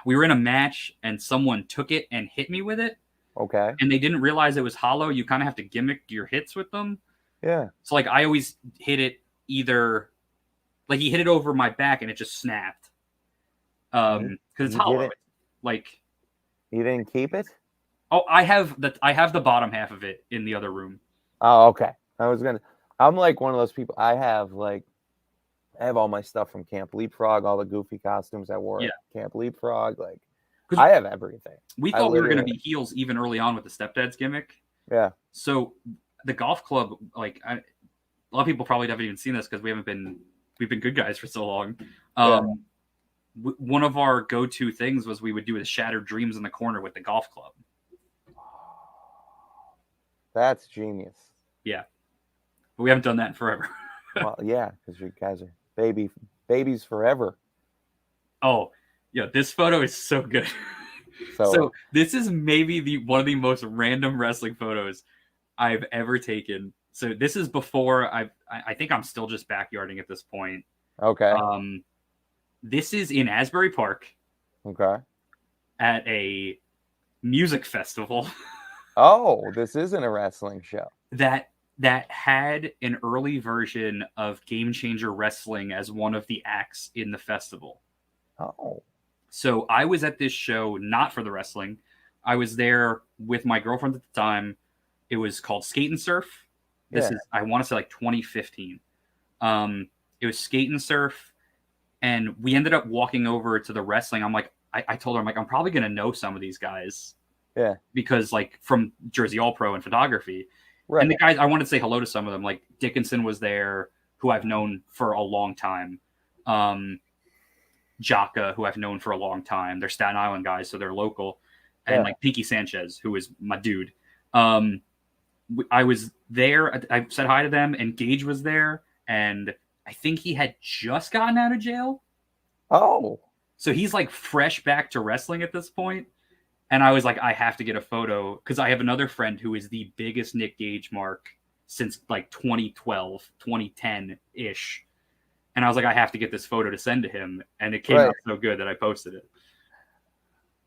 We were in a match and someone took it and hit me with it. Okay. And they didn't realize it was hollow. You kind of have to gimmick your hits with them. Yeah. So like, I always hit it either, like, he hit it over my back and it just snapped. Because it's hollow. Like, you didn't keep it? Oh, I have the bottom half of it in the other room. Oh, okay. I'm like one of those people. I have all my stuff from Camp Leapfrog, all the goofy costumes I wore at Camp Leapfrog. Like, I have everything. We thought we were going to be heels even early on with the stepdad's gimmick. Yeah. So the golf club, like, a lot of people probably haven't even seen this because we've been good guys for so long. One of our go-to things was we would do the Shattered Dreams in the corner with the golf club. That's genius. Yeah. But we haven't done that in forever. Well, yeah, because you guys are babies forever. Oh, yeah, this photo is so good. So this is maybe one of the most random wrestling photos I've ever taken. So this is before I think I'm still just backyarding at this point. Okay. This is in Asbury Park. Okay. At a music festival. Oh, this isn't a wrestling show. That had an early version of Game Changer Wrestling as one of the acts in the festival. Oh. So I was at this show not for the wrestling. I was there with my girlfriend at the time. It was called Skate and Surf. This is, I want to say, like 2015. It was Skate and Surf, and we ended up walking over to the wrestling. I'm like, I told her, I'm like, I'm probably going to know some of these guys. Yeah. Because, like, from Jersey All Pro and photography. Right. And the guys, I wanted to say hello to some of them. Like, Dickinson was there, who I've known for a long time. Jaka, who I've known for a long time. They're Staten Island guys, so they're local. And, like, Pinky Sanchez, who is my dude. I was there. I said hi to them, and Gage was there. And I think he had just gotten out of jail. Oh. So he's, like, fresh back to wrestling at this point. And I was like, I have to get a photo because I have another friend who is the biggest Nick Gage mark since like 2012, 2010-ish. And I was like, I have to get this photo to send to him. And it came out so good that I posted it.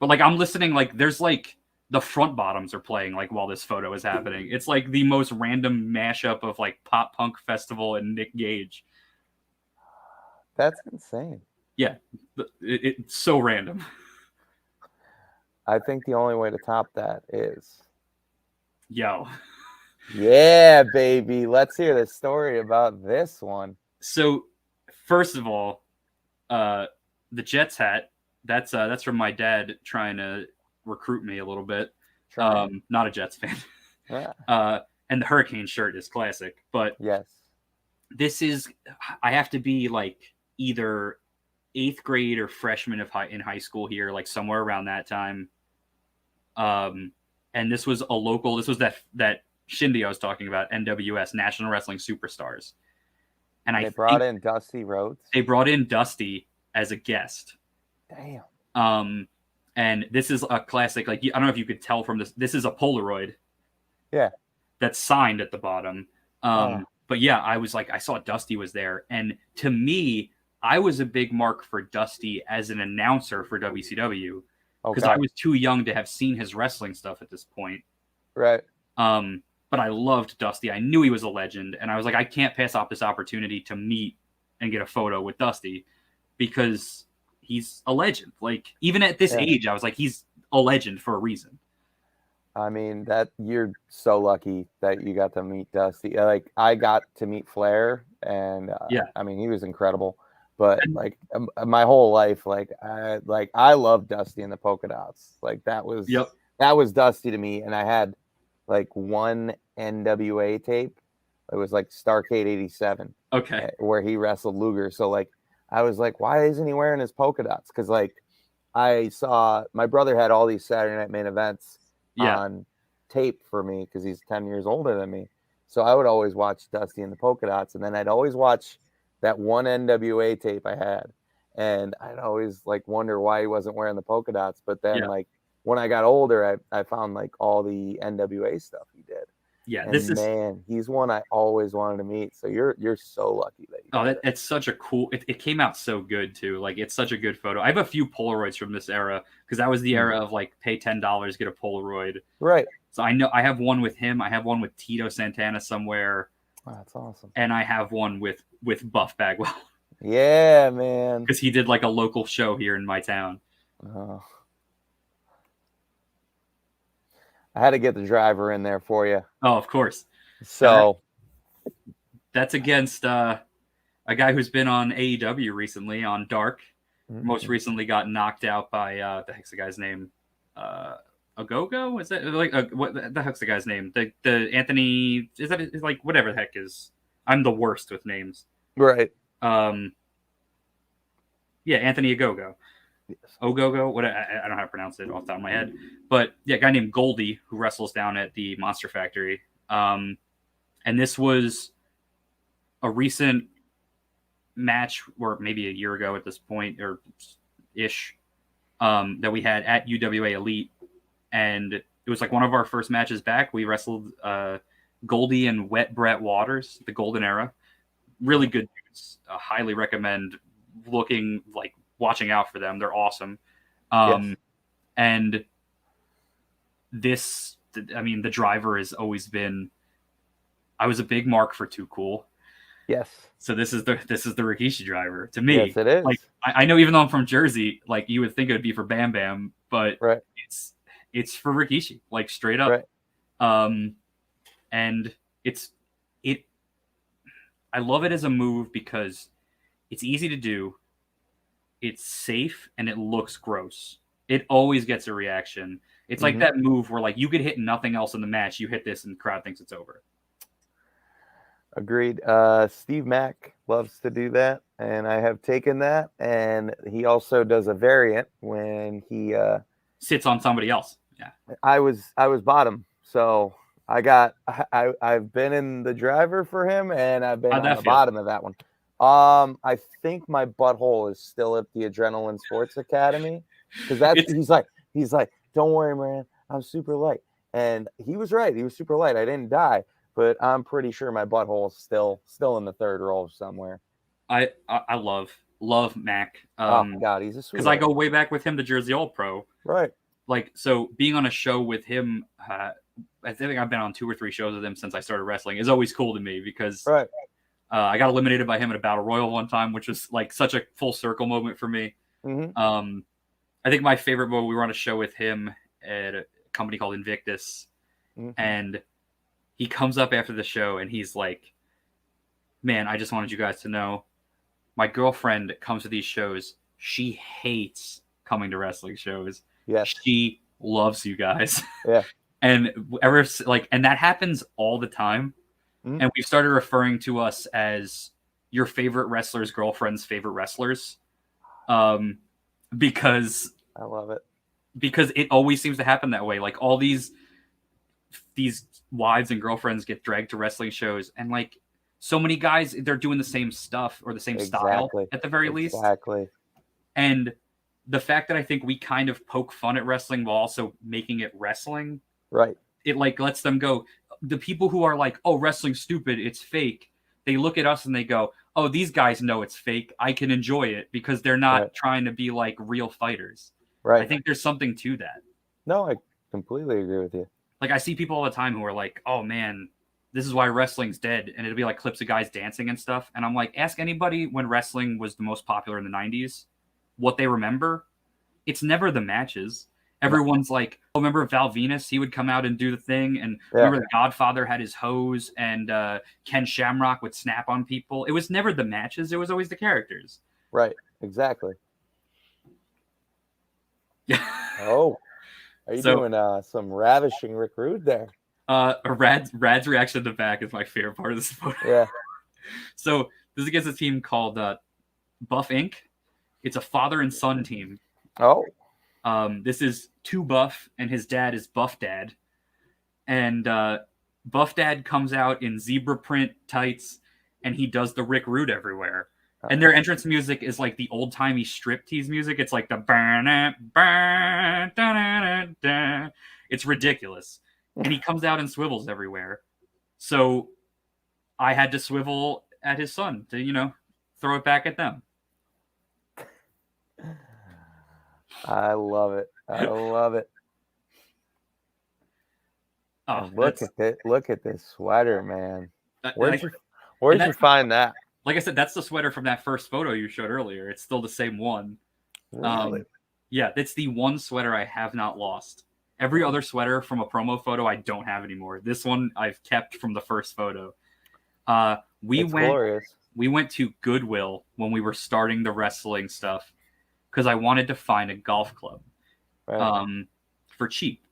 But like, I'm listening, like there's like the Front Bottoms are playing like while this photo is happening. It's like the most random mashup of like pop punk festival and Nick Gage. That's insane. Yeah. It's so random. I think the only way to top that is. Yo. Yeah, baby. Let's hear the story about this one. So, first of all, the Jets hat, that's from my dad trying to recruit me a little bit. Not a Jets fan. Yeah. And the Hurricane shirt is classic. But yes, this is, I have to be like either 8th grade or freshman in high school here, like somewhere around that time. And this was that shindy I was talking about, NWS, National Wrestling Superstars. And they brought in Dusty Rhodes. They brought in Dusty as a guest. Damn. And this is a classic. Like, I don't know if you could tell from this. This is a Polaroid. Yeah. That's signed at the bottom. But yeah, I was like, I saw Dusty was there, and to me, I was a big mark for Dusty as an announcer for WCW because I was too young to have seen his wrestling stuff at this point. Right. But I loved Dusty. I knew he was a legend, and I was like, I can't pass off this opportunity to meet and get a photo with Dusty because he's a legend. Like, even at this age, I was like, he's a legend for a reason. I mean, that you're so lucky that you got to meet Dusty. Like, I got to meet Flair, and I mean, he was incredible. But like my whole life, I love Dusty and the Polka Dots. Like that was Dusty to me. And I had like one NWA tape. It was like Starrcade '87. Okay. Where he wrestled Luger. So like I was like, why isn't he wearing his polka dots? Because like I saw my brother had all these Saturday Night Main Events on tape for me because he's 10 years older than me. So I would always watch Dusty and the Polka Dots, and then I'd always watch that one NWA tape I had, and I'd always like wonder why he wasn't wearing the polka dots. But then like when I got older, I found like all the NWA stuff he did. Yeah, and he's one I always wanted to meet. So you're so lucky that it's such a cool. It came out so good too. Like it's such a good photo. I have a few Polaroids from this era because that was the era of like pay $10 get a Polaroid. Right. So I know I have one with him. I have one with Tito Santana somewhere. Oh, that's awesome. And I have one with Buff Bagwell. Yeah, man. Because he did like a local show here in my town. Oh. I had to get the driver in there for you. Oh, of course. So that's against a guy who's been on AEW recently on Dark. Mm-hmm. Most recently got knocked out by the heck's the guy's name? Agogo? Is that like what the heck's the guy's name? The Anthony is that like whatever the heck is. I'm the worst with names. Right. Anthony Ogogo. Yes. Ogogo. What I don't know how to pronounce it off the top of my head. But yeah, a guy named Goldie who wrestles down at the Monster Factory. And this was a recent match, or maybe a year ago at this point, or ish, that we had at UWA Elite. And it was like one of our first matches back. We wrestled Goldie and Wet Brett Waters, the Golden Era. Really good dudes. Highly recommend watching out for them. They're awesome. Yes. And this, I mean, the driver has always been. I was a big mark for Too Cool. Yes. So this is the Rikishi driver to me. Yes, it is. Like I know, even though I'm from Jersey, like you would think it would be for Bam Bam, but right. it's for Rikishi, like straight up. Right. And I love it as a move because it's easy to do, it's safe, and it looks gross. It always gets a reaction. It's like that move where like you could hit nothing else in the match, you hit this and the crowd thinks it's over. Agreed. Steve Mack loves to do that, and I have taken that, and he also does a variant when he sits on somebody else. Yeah. I was bottom, so I've been in the driver for him, and I've been on the bottom of that one. I think my butthole is still at the Adrenaline Sports Academy, because he's like, don't worry, man, I'm super light, and he was right. He was super light. I didn't die, but I'm pretty sure my butthole is still in the third row somewhere. I love Mac. Oh God, he's a sweetheart. Because I go way back with him to Jersey All Pro. Right. Like, so being on a show with him, I think I've been on 2 or 3 shows with him since I started wrestling, is always cool to me because right. I got eliminated by him in a battle royal one time, which was like such a full circle moment for me. I think my favorite moment, we were on a show with him at a company called Invictus, and he comes up after the show and he's like, man, I just wanted you guys to know, my girlfriend comes to these shows. She hates coming to wrestling shows. Yes. She loves you guys. Yeah. And and that happens all the time. And we've started referring to us as your favorite wrestler's girlfriend's favorite wrestlers. Because I love it. Because it always seems to happen that way. Like all these wives and girlfriends get dragged to wrestling shows, and like so many guys, they're doing the same stuff or the same style at the very least. Exactly. And the fact that I think we kind of poke fun at wrestling while also making it wrestling, right? It like lets them go. The people who are like, "Oh, wrestling's stupid, it's fake," they look at us and they go, "Oh, these guys know it's fake. I can enjoy it because they're not trying to be like real fighters." Right. I think there's something to that. No, I completely agree with you. Like I see people all the time who are like, "Oh man, this is why wrestling's dead," and it'll be like clips of guys dancing and stuff. And I'm like, ask anybody when wrestling was the most popular in the 90s, what they remember. It's never the matches. Everyone's like, oh, remember Val Venus? He would come out and do the thing. And remember the Godfather had his hose, and Ken Shamrock would snap on people. It was never the matches. It was always the characters. Right. Exactly. Oh, are you doing some ravishing Rick Rude there? Rad's reaction in the back is my favorite part of this photo. Yeah. So this is against a team called Buff Inc. It's a father and son team. Oh. This is 2 Buff, and his dad is Buff Dad. And Buff Dad comes out in zebra print tights, and he does the Rick Rude everywhere. And their entrance music is like the old-timey striptease music. It's like the it's ridiculous. And he comes out and swivels everywhere. So I had to swivel at his son to, throw it back at them. I love it. I love it. Oh, look at this sweater, man. Where'd you find that? Like I said, that's the sweater from that first photo you showed earlier. It's still the same one. Really? Yeah, that's the one sweater I have not lost. Every other sweater from a promo photo I don't have anymore. This one I've kept from the first photo. We went to Goodwill when we were starting the wrestling stuff because I wanted to find a golf club for cheap.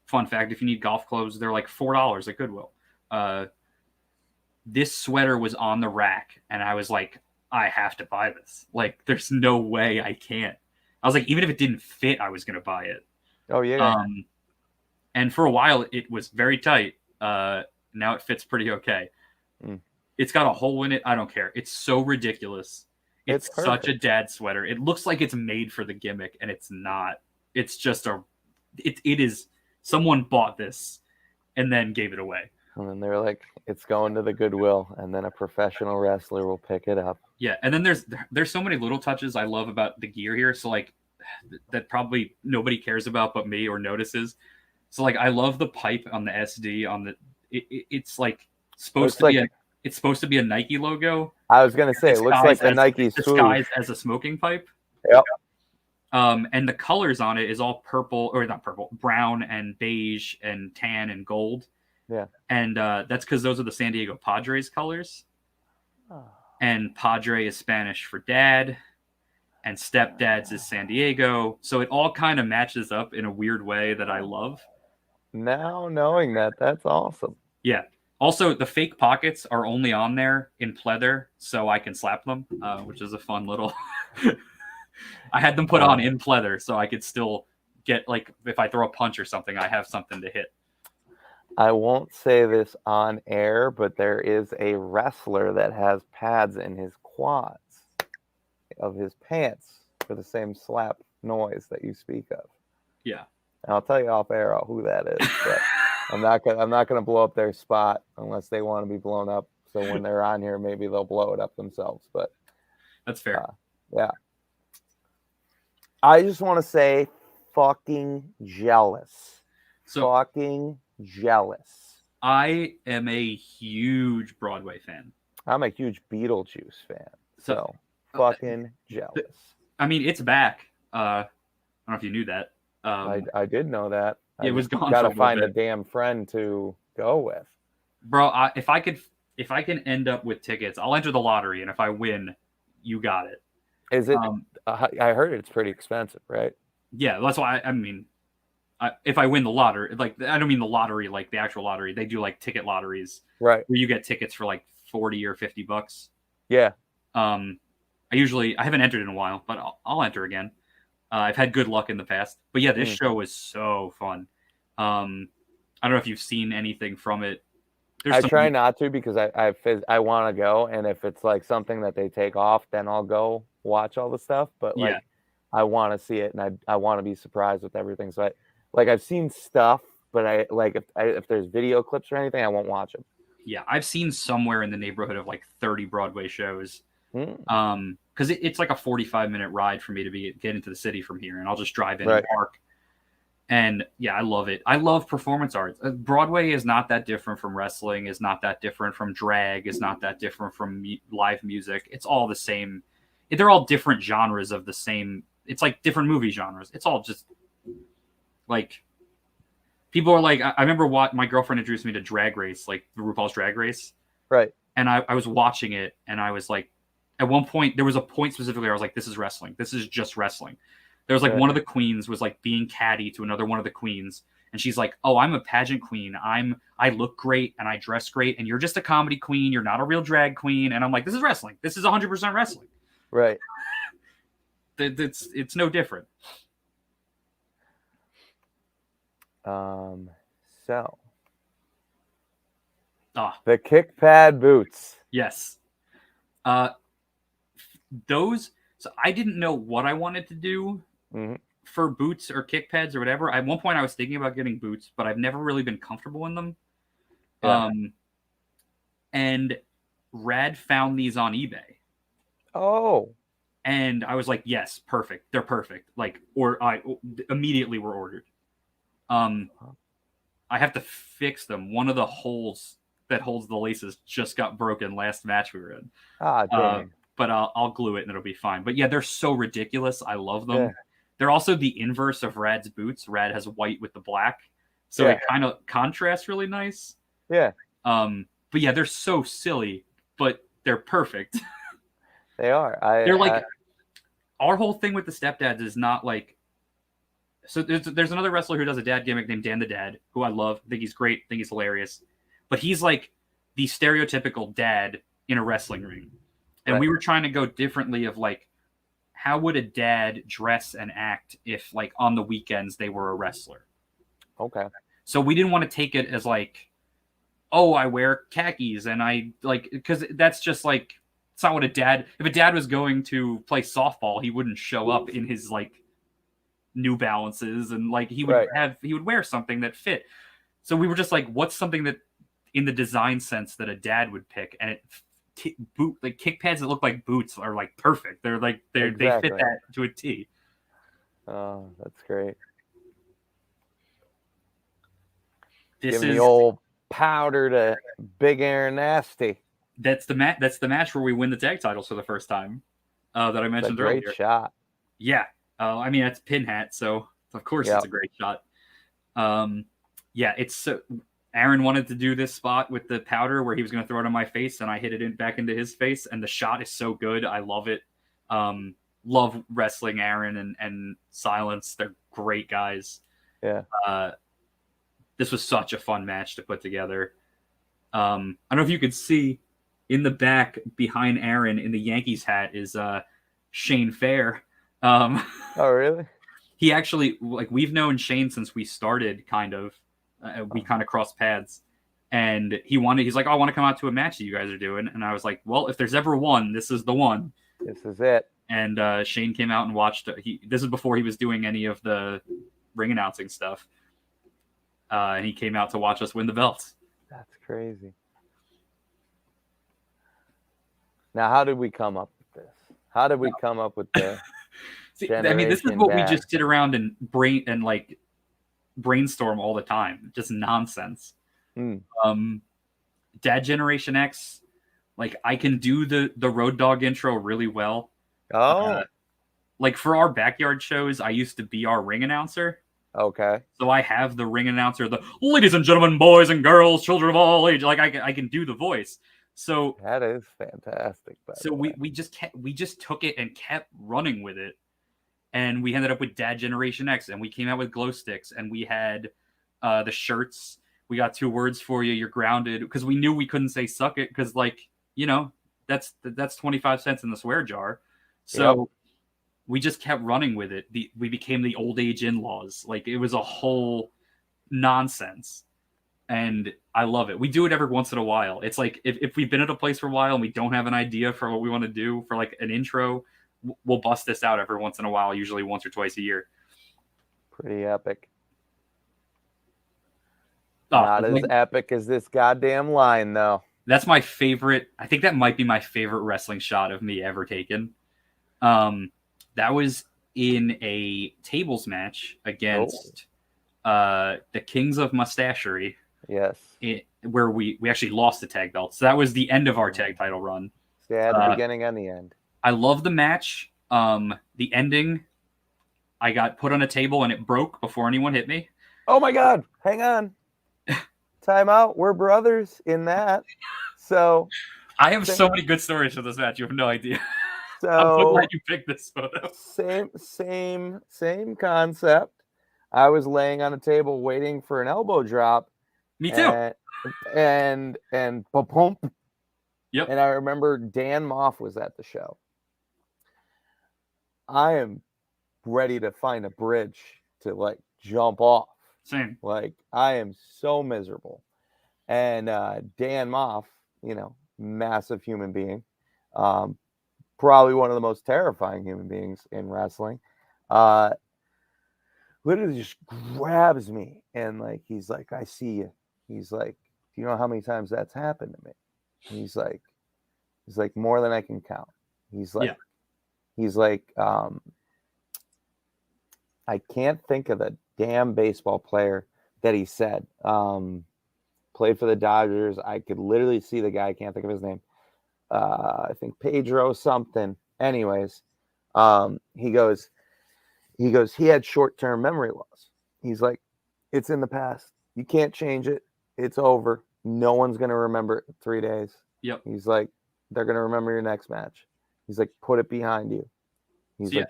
Fun fact, if you need golf clubs, they're like $4 at Goodwill. This sweater was on the rack, and I was like, I have to buy this. Like, there's no way I can't. I was like, even if it didn't fit, I was going to buy it. Oh, yeah. And for a while, it was very tight. Now it fits pretty okay. It's got a hole in it. I don't care. It's so ridiculous. It's such a dad sweater. It looks like it's made for the gimmick, and it's not. It's just it is, someone bought this and then gave it away. And then they're like, it's going to the Goodwill, and then a professional wrestler will pick it up. Yeah, and then there's so many little touches I love about the gear here. So like that probably nobody cares about but me or notices. So like I love the pipe on the SD on the it's like supposed to be it's supposed to be a Nike logo. I was gonna say it looks like the Nike disguised as a smoking pipe. Yep. And the colors on it is all purple, or not purple, brown and beige and tan and gold. Yeah. And that's because those are the San Diego Padres colors. Oh. And Padre is Spanish for dad, and stepdad's is San Diego. So it all kind of matches up in a weird way that I love. Now knowing that, that's awesome. Yeah. Also, the fake pockets are only on there in pleather, so I can slap them, which is a fun little... I had them put on in pleather, so I could still get, like, if I throw a punch or something, I have something to hit. I won't say this on air, but there is a wrestler that has pads in his quads of his pants for the same slap noise that you speak of. Yeah. And I'll tell you off air who that is, but I'm not gonna blow up their spot unless they want to be blown up. So when they're on here, maybe they'll blow it up themselves. But that's fair. Yeah. I just want to say, fucking jealous. Fucking jealous. I am a huge Broadway fan. I'm a huge Beetlejuice fan. So fucking jealous. I mean, it's back. I don't know if you knew that. I did know that. It was gone. Got to find a damn friend to go with. Bro, if I can end up with tickets, I'll enter the lottery, and if I win, you got it. Is it? I heard it's pretty expensive, right? Yeah, that's why. I mean, if I win the lottery, like I don't mean the lottery, like the actual lottery. They do like ticket lotteries, right? Where you get tickets for like $40 or $50. Yeah. I haven't entered in a while, but I'll enter again. I've had good luck in the past, but yeah, this show was so fun. I don't know if you've seen anything from it. I try not to because I want to go, and if it's like something that they take off, then I'll go watch all the stuff. But like, I want to see it, and I want to be surprised with everything. So I've seen stuff, but if there's video clips or anything, I won't watch them. Yeah, I've seen somewhere in the neighborhood of like 30 Broadway shows. Because it's like a 45-minute ride for me to get into the city from here, and I'll just drive in and park. And yeah, I love it. I love performance arts. Broadway is not that different from wrestling, is not that different from drag, is not that different from live music. It's all the same. They're all different genres of the same. It's like different movie genres. It's all just like people are like, I remember my girlfriend introduced me to Drag Race, like the RuPaul's Drag Race. Right. And I was watching it, and I was like, at one point, there was a point specifically where I was like, this is wrestling. This is just wrestling. There was like one of the queens was like being catty to another one of the queens. And she's like, oh, I'm a pageant queen. I look great and I dress great. And you're just a comedy queen. You're not a real drag queen. And I'm like, this is wrestling. This is 100% wrestling. Right. It's no different. So. The kick pad boots. Yes. So I didn't know what I wanted to do for boots or kick pads or whatever. At one point I was thinking about getting boots, but I've never really been comfortable in them. Yeah. And Rad found these on eBay. Oh. And I was like, yes, perfect. They're perfect. Like, or I immediately were ordered. I have to fix them. One of the holes that holds the laces just got broken last match we were in. Ah, dang. But I'll glue it and it'll be fine. But yeah, they're so ridiculous. I love them. Yeah. They're also the inverse of Rad's boots. Rad has white with the black. So it kind of contrasts really nice. Yeah. But yeah, they're so silly, but they're perfect. They are. They're like, our whole thing with the stepdads is not like, so there's another wrestler who does a dad gimmick named Dan the Dad, who I love. Think he's great. Think he's hilarious. But he's like the stereotypical dad in a wrestling ring. And we were trying to go differently of like, how would a dad dress and act if like on the weekends they were a wrestler? Okay. So we didn't want to take it as like, oh, I wear khakis and I like, because that's just like, it's not what if a dad was going to play softball, he wouldn't show up in his like New Balances and like he would wear something that fit. So we were just like, what's something that in the design sense that a dad would pick, and kick pads that look like boots are like perfect. They're like they fit that to a T. Oh, that's great. This Giving is the old powder to Big Aaron Nasty. That's the match. That's the match where we win the tag titles for the first time that I mentioned earlier. Great shot. Yeah, I mean that's pin hat, so of course it's a great shot. Yeah, it's Aaron wanted to do this spot with the powder where he was going to throw it on my face, and I hit it back into his face, and the shot is so good. I love it. Love wrestling Aaron and Silence. They're great guys. Yeah. This was such a fun match to put together. I don't know if you could see in the back behind Aaron in the Yankees hat is Shane Fair. Oh, really? He actually, like, we've known Shane since we started, kind of. We kind of crossed paths. And he's like, oh, I want to come out to a match that you guys are doing. And I was like, well, if there's ever one, this is the one. This is it. And Shane came out and watched. This is before he was doing any of the ring announcing stuff. And he came out to watch us win the belts. That's crazy. Now, how did we come up with this? How did we come up with the See, I mean, this is what we just sit around and brainstorm all the time. Just nonsense. Dad Generation X, like, I can do the Road Dogg intro really well. Like, for our backyard shows, I used to be our ring announcer. Okay. So I have the ring announcer, the ladies and gentlemen, boys and girls, children of all ages. Like, I can do the voice. So that is fantastic. So we just took it and kept running with it, and we ended up with Dad Generation X, and we came out with glow sticks, and we had the shirts. We got 2 words for you. You're grounded, because we knew we couldn't say suck it, because, like, you know, that's 25 cents in the swear jar. So we just kept running with it. We became the old age in-laws. Like, it was a whole nonsense. And I love it. We do it every once in a while. It's like if we've been at a place for a while and we don't have an idea for what we want to do for like an intro, we'll bust this out every once in a while, usually once or twice a year. Pretty epic. Not as epic as this goddamn line, though. That's my favorite. I think that might be my favorite wrestling shot of me ever taken. That was in a tables match against the Kings of Mustachery. Yes. Where we actually lost the tag belt. So that was the end of our tag title run. Yeah, the beginning and the end. I love the match. The ending, I got put on a table and it broke before anyone hit me. Oh my God. Hang on. Time out. We're brothers in that. So I have so many good stories for this match. You have no idea. So I'm so glad you picked this photo. Same concept. I was laying on a table waiting for an elbow drop. Me too. And boom. Yep. And I remember Dan Moff was at the show. I am ready to find a bridge to like jump off. Same. Like, I am so miserable. And Dan Moff, you know, massive human being, probably one of the most terrifying human beings in wrestling, literally just grabs me and like, he's like, I see you. He's like, do you know how many times that's happened to me? He's like more than I can count. He's like, I can't think of the damn baseball player that he said, played for the Dodgers. I could literally see the guy. I can't think of his name. I think Pedro something. Anyways, he goes, he had short-term memory loss. He's like, it's in the past. You can't change it. It's over. No one's going to remember it in 3 days. Yep. He's like, they're going to remember your next match. He's like, put it behind you. He's like,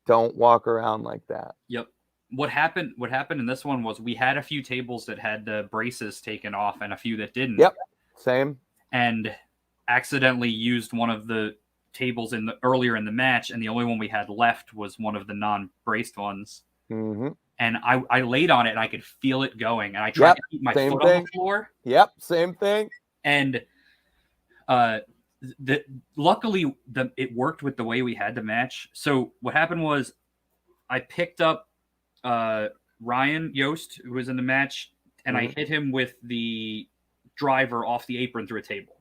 don't walk around like that. Yep. What happened in this one was we had a few tables that had the braces taken off and a few that didn't. Yep. Same. And accidentally used one of the tables earlier in the match, and the only one we had left was one of the non-braced ones. Mm-hmm. And I laid on it and I could feel it going, and I tried to keep my foot on the floor. Yep, same thing. And luckily it worked with the way we had the match. So what happened was I picked up Ryan Yost, who was in the match, and I hit him with the driver off the apron through a table.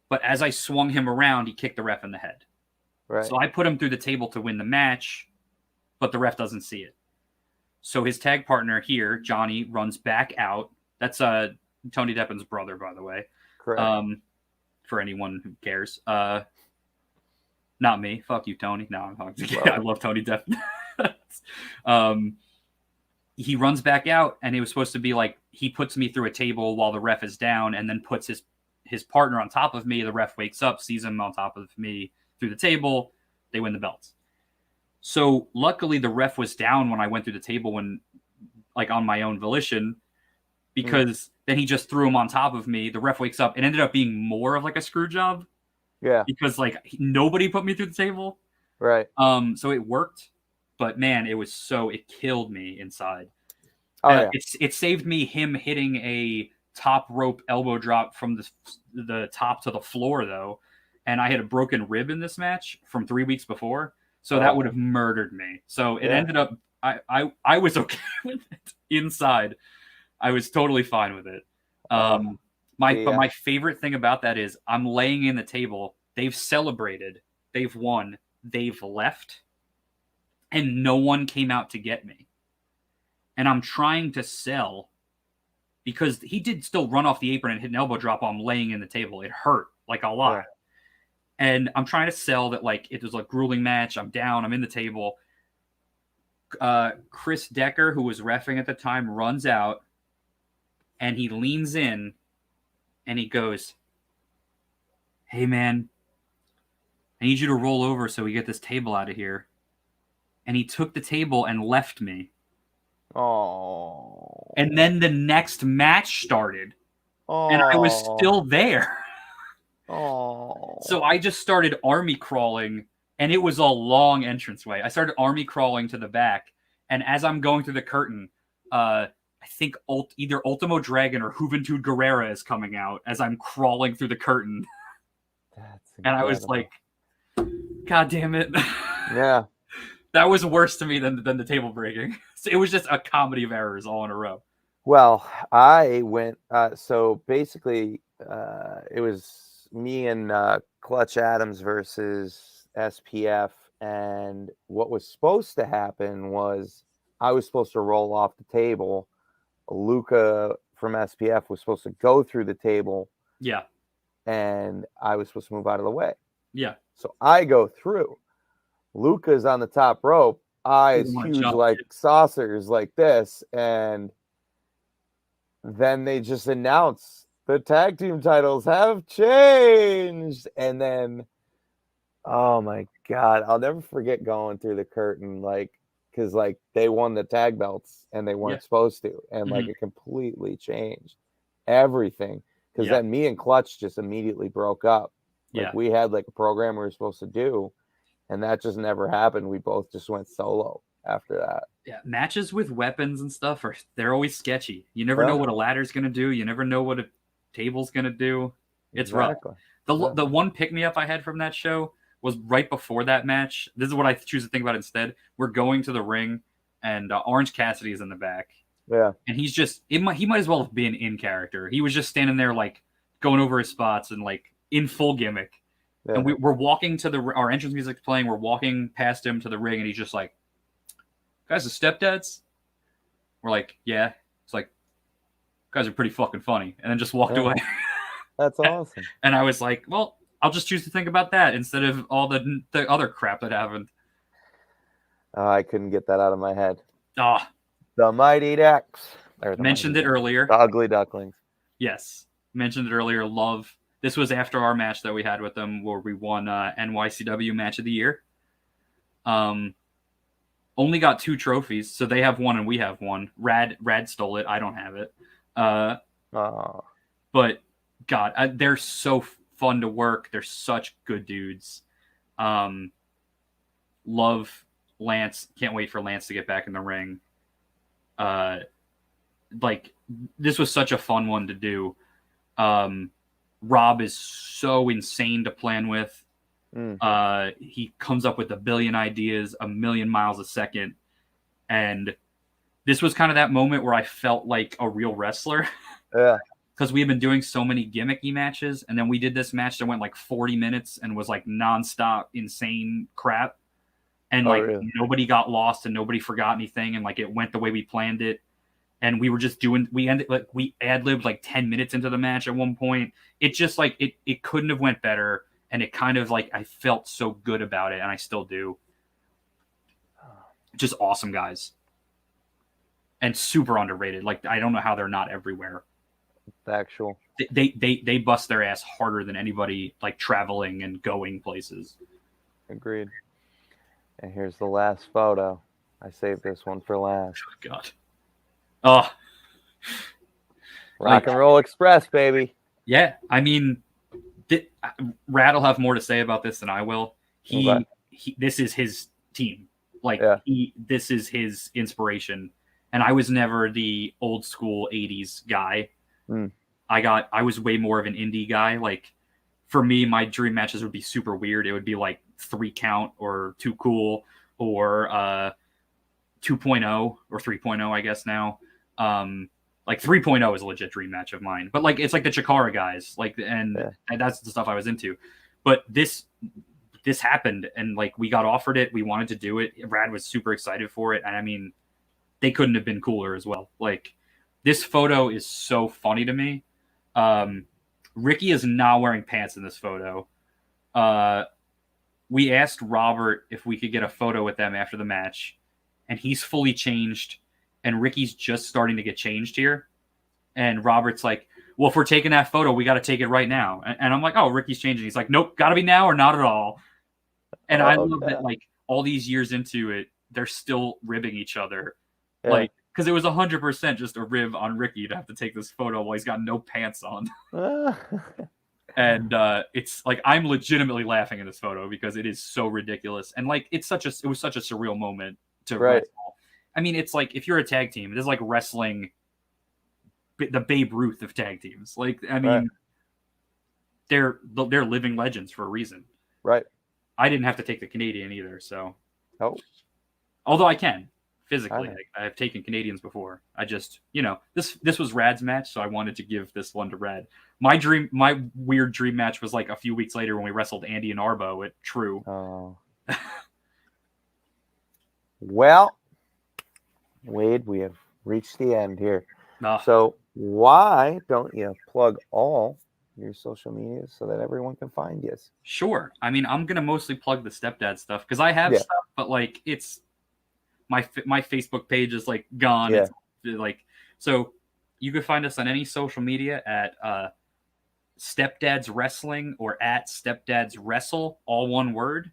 But as I swung him around, he kicked the ref in the head. Right. So I put him through the table to win the match, but the ref doesn't see it. So his tag partner here, Johnny, runs back out. That's Tony Deppin's brother, by the way. Correct. For anyone who cares. Not me. Fuck you, Tony. No, I love Tony Deppin. He runs back out, and it was supposed to be like he puts me through a table while the ref is down, and then puts his partner on top of me. The ref wakes up, sees him on top of me through the table. They win the belts. So luckily, the ref was down when I went through the table, on my own volition, because then he just threw him on top of me. The ref wakes up. It ended up being more of like a screw job. Yeah. Because nobody put me through the table. Right. So it worked, but man, it killed me inside. Oh, yeah. It saved me him hitting a top rope elbow drop from the top to the floor though. And I had a broken rib in this match from 3 weeks before. So that would have murdered me. So it ended up, I was okay with it inside. I was totally fine with it. But my favorite thing about that is I'm laying in the table. They've celebrated. They've won. They've left. And no one came out to get me. And I'm trying to sell because he did still run off the apron and hit an elbow drop while I'm laying in the table. It hurt a lot. Right. And I'm trying to sell that it was a grueling match. I'm down. I'm in the table. Chris Decker, who was reffing at the time, runs out. And he leans in. And he goes, "Hey, man, I need you to roll over so we get this table out of here." And he took the table and left me. Oh. And then the next match started. Oh. And I was still there. Oh. So I just started army crawling, and it was a long entranceway. I started army crawling to the back, and as I'm going through the curtain, I think either Ultimo Dragon or Juventud Guerrera is coming out as I'm crawling through the curtain. That's incredible. And I was like, God damn it. Yeah. That was worse to me than the table breaking. So it was just a comedy of errors all in a row. Well, I went, so basically it was me and Clutch Adams versus SPF. And what was supposed to happen was I was supposed to roll off the table. Luca from SPF was supposed to go through the table. Yeah. And I was supposed to move out of the way. Yeah. So I go through. Luca's on the top rope, eyes huge like saucers like this. And then they just announce the tag team titles have changed. And then, oh my God, I'll never forget going through the curtain, because they won the tag belts and they weren't supposed to. And it completely changed everything. Because then me and Clutch just immediately broke up. We had a program we were supposed to do. And that just never happened. We both just went solo after that. Yeah, matches with weapons and stuff they're always sketchy. You never know what a ladder's going to do. You never know what a table's going to do. It's rough. The one pick-me-up I had from that show was right before that match. This is what I choose to think about instead. We're going to the ring, and Orange Cassidy is in the back. Yeah. And he's just, he might as well have been in character. He was just standing there, going over his spots and, in full gimmick. Yeah. And we're walking to our entrance music's playing. We're walking past him to the ring, and he's just like, "Guys, the stepdads?" We're like, "Yeah." It's like, "Guys are pretty fucking funny," and then just walked away. That's awesome. And I was like, "Well, I'll just choose to think about that instead of all the other crap that happened." I couldn't get that out of my head. The Mighty Ducks. Mentioned it earlier. The Ugly Ducklings. Yes, mentioned it earlier. Love. This was after our match that we had with them, where we won NYCW Match of the Year. Only got 2 trophies, so they have 1 and we have 1. Rad stole it. I don't have it. But God, they're so fun to work. They're such good dudes. Love Lance. Can't wait for Lance to get back in the ring. This was such a fun one to do. Rob is so insane to plan with. He comes up with a billion ideas, a million miles a second. And this was kind of that moment where I felt like a real wrestler. Yeah. because we had been doing so many gimmicky matches, and then we did this match that went like 40 minutes and was like nonstop insane crap, and like really? nobody got lost and nobody forgot anything, and like it went the way we planned it, and we were just doing. We ended like we ad-libbed like 10 minutes into the match at one point. It just like it couldn't have went better, and it kind of like I felt so good about it, and I still do. Just awesome guys. And super underrated. Like I don't know how they're not everywhere. Factual. They bust their ass harder than anybody like traveling and going places. Agreed. And here's the last photo. I saved this one for last. Oh, God. Oh. Rock and Roll Express, baby. Yeah, I mean, Rad will have more to say about this than I will. He this is his team. Like this is his inspiration. And I was never the old school 80s guy. I was way more of an indie guy. Like for me, my dream matches would be super weird. It would be like 3 count or Too Cool or 2.0 or 3.0, I guess now. Like 3.0 is a legit dream match of mine. But like it's like the Chikara guys. Like and that's the stuff I was into. But this happened and like we got offered it. We wanted to do it. Rad was super excited for it. And I mean, they couldn't have been cooler as well. Like this photo is so funny to me. Ricky is not wearing pants in this photo. We asked Robert if we could get a photo with them after the match, and he's fully changed, and Ricky's just starting to get changed here. And Robert's like, well, if we're taking that photo, we got to take it right now. And I'm like, oh, Ricky's changing. He's like, nope, got to be now or not at all. And I love that, like, all these years into it, they're still ribbing each other. Yeah. Like, because it was 100% just a rib on Ricky to have to take this photo while he's got no pants on. And it's like I'm legitimately laughing in this photo because it is so ridiculous. And like it was such a surreal moment to wrestle. I mean, it's like if you're a tag team, it is like wrestling the Babe Ruth of tag teams. Like, I mean, they're living legends for a reason. Right. I didn't have to take the Canadian either, so. Oh. Although I can. Physically, I've taken Canadians before. I just, this was Rad's match, so I wanted to give this one to Rad. My weird dream match was like a few weeks later when we wrestled Andy and Arbo at True. Oh. Well, Wade, we have reached the end here. So why don't you plug all your social media so that everyone can find you? Sure. I mean, I'm gonna mostly plug the Stepdad stuff because I have stuff, but like it's. My Facebook page is like gone. Yeah. It's like so you could find us on any social media at Stepdad's Wrestling or at Stepdad's Wrestle, all one word.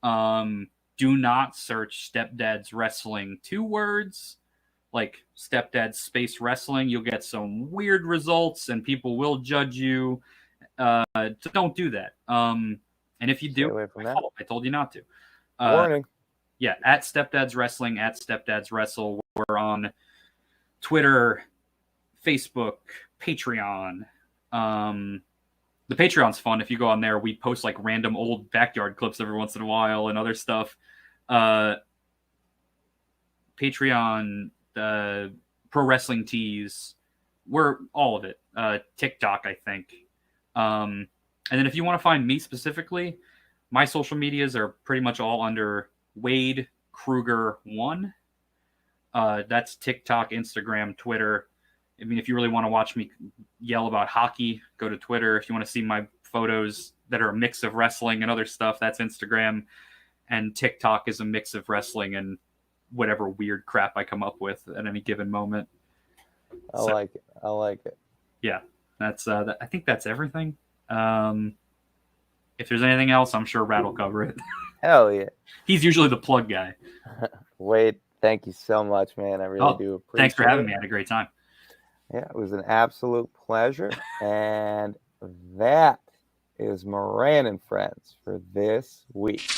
Do not search Stepdad's Wrestling 2 words, like Stepdad's Space Wrestling. You'll get some weird results and people will judge you. So don't do that. And if you do, I told you not to. Warning. Yeah, at Stepdad's Wrestling, at Stepdad's Wrestle. We're on Twitter, Facebook, Patreon. The Patreon's fun. If you go on there, we post like random old backyard clips every once in a while and other stuff. Patreon, Pro Wrestling Tees. We're all of it. TikTok, I think. And then if you want to find me specifically, my social medias are pretty much all under Wade Krueger 1. That's TikTok, Instagram, Twitter. I mean, if you really want to watch me yell about hockey, go to Twitter. If you want to see my photos that are a mix of wrestling and other stuff, that's Instagram. And TikTok is a mix of wrestling and whatever weird crap I come up with at any given moment. I like it. Yeah, that's. I think that's everything. If there's anything else, I'm sure Rad will cover it. Hell yeah. He's usually the plug guy. Wade, thank you so much, man. I really do appreciate it. Thanks for having me. I had a great time. Yeah, it was an absolute pleasure. And that is Moran and Friends for this week.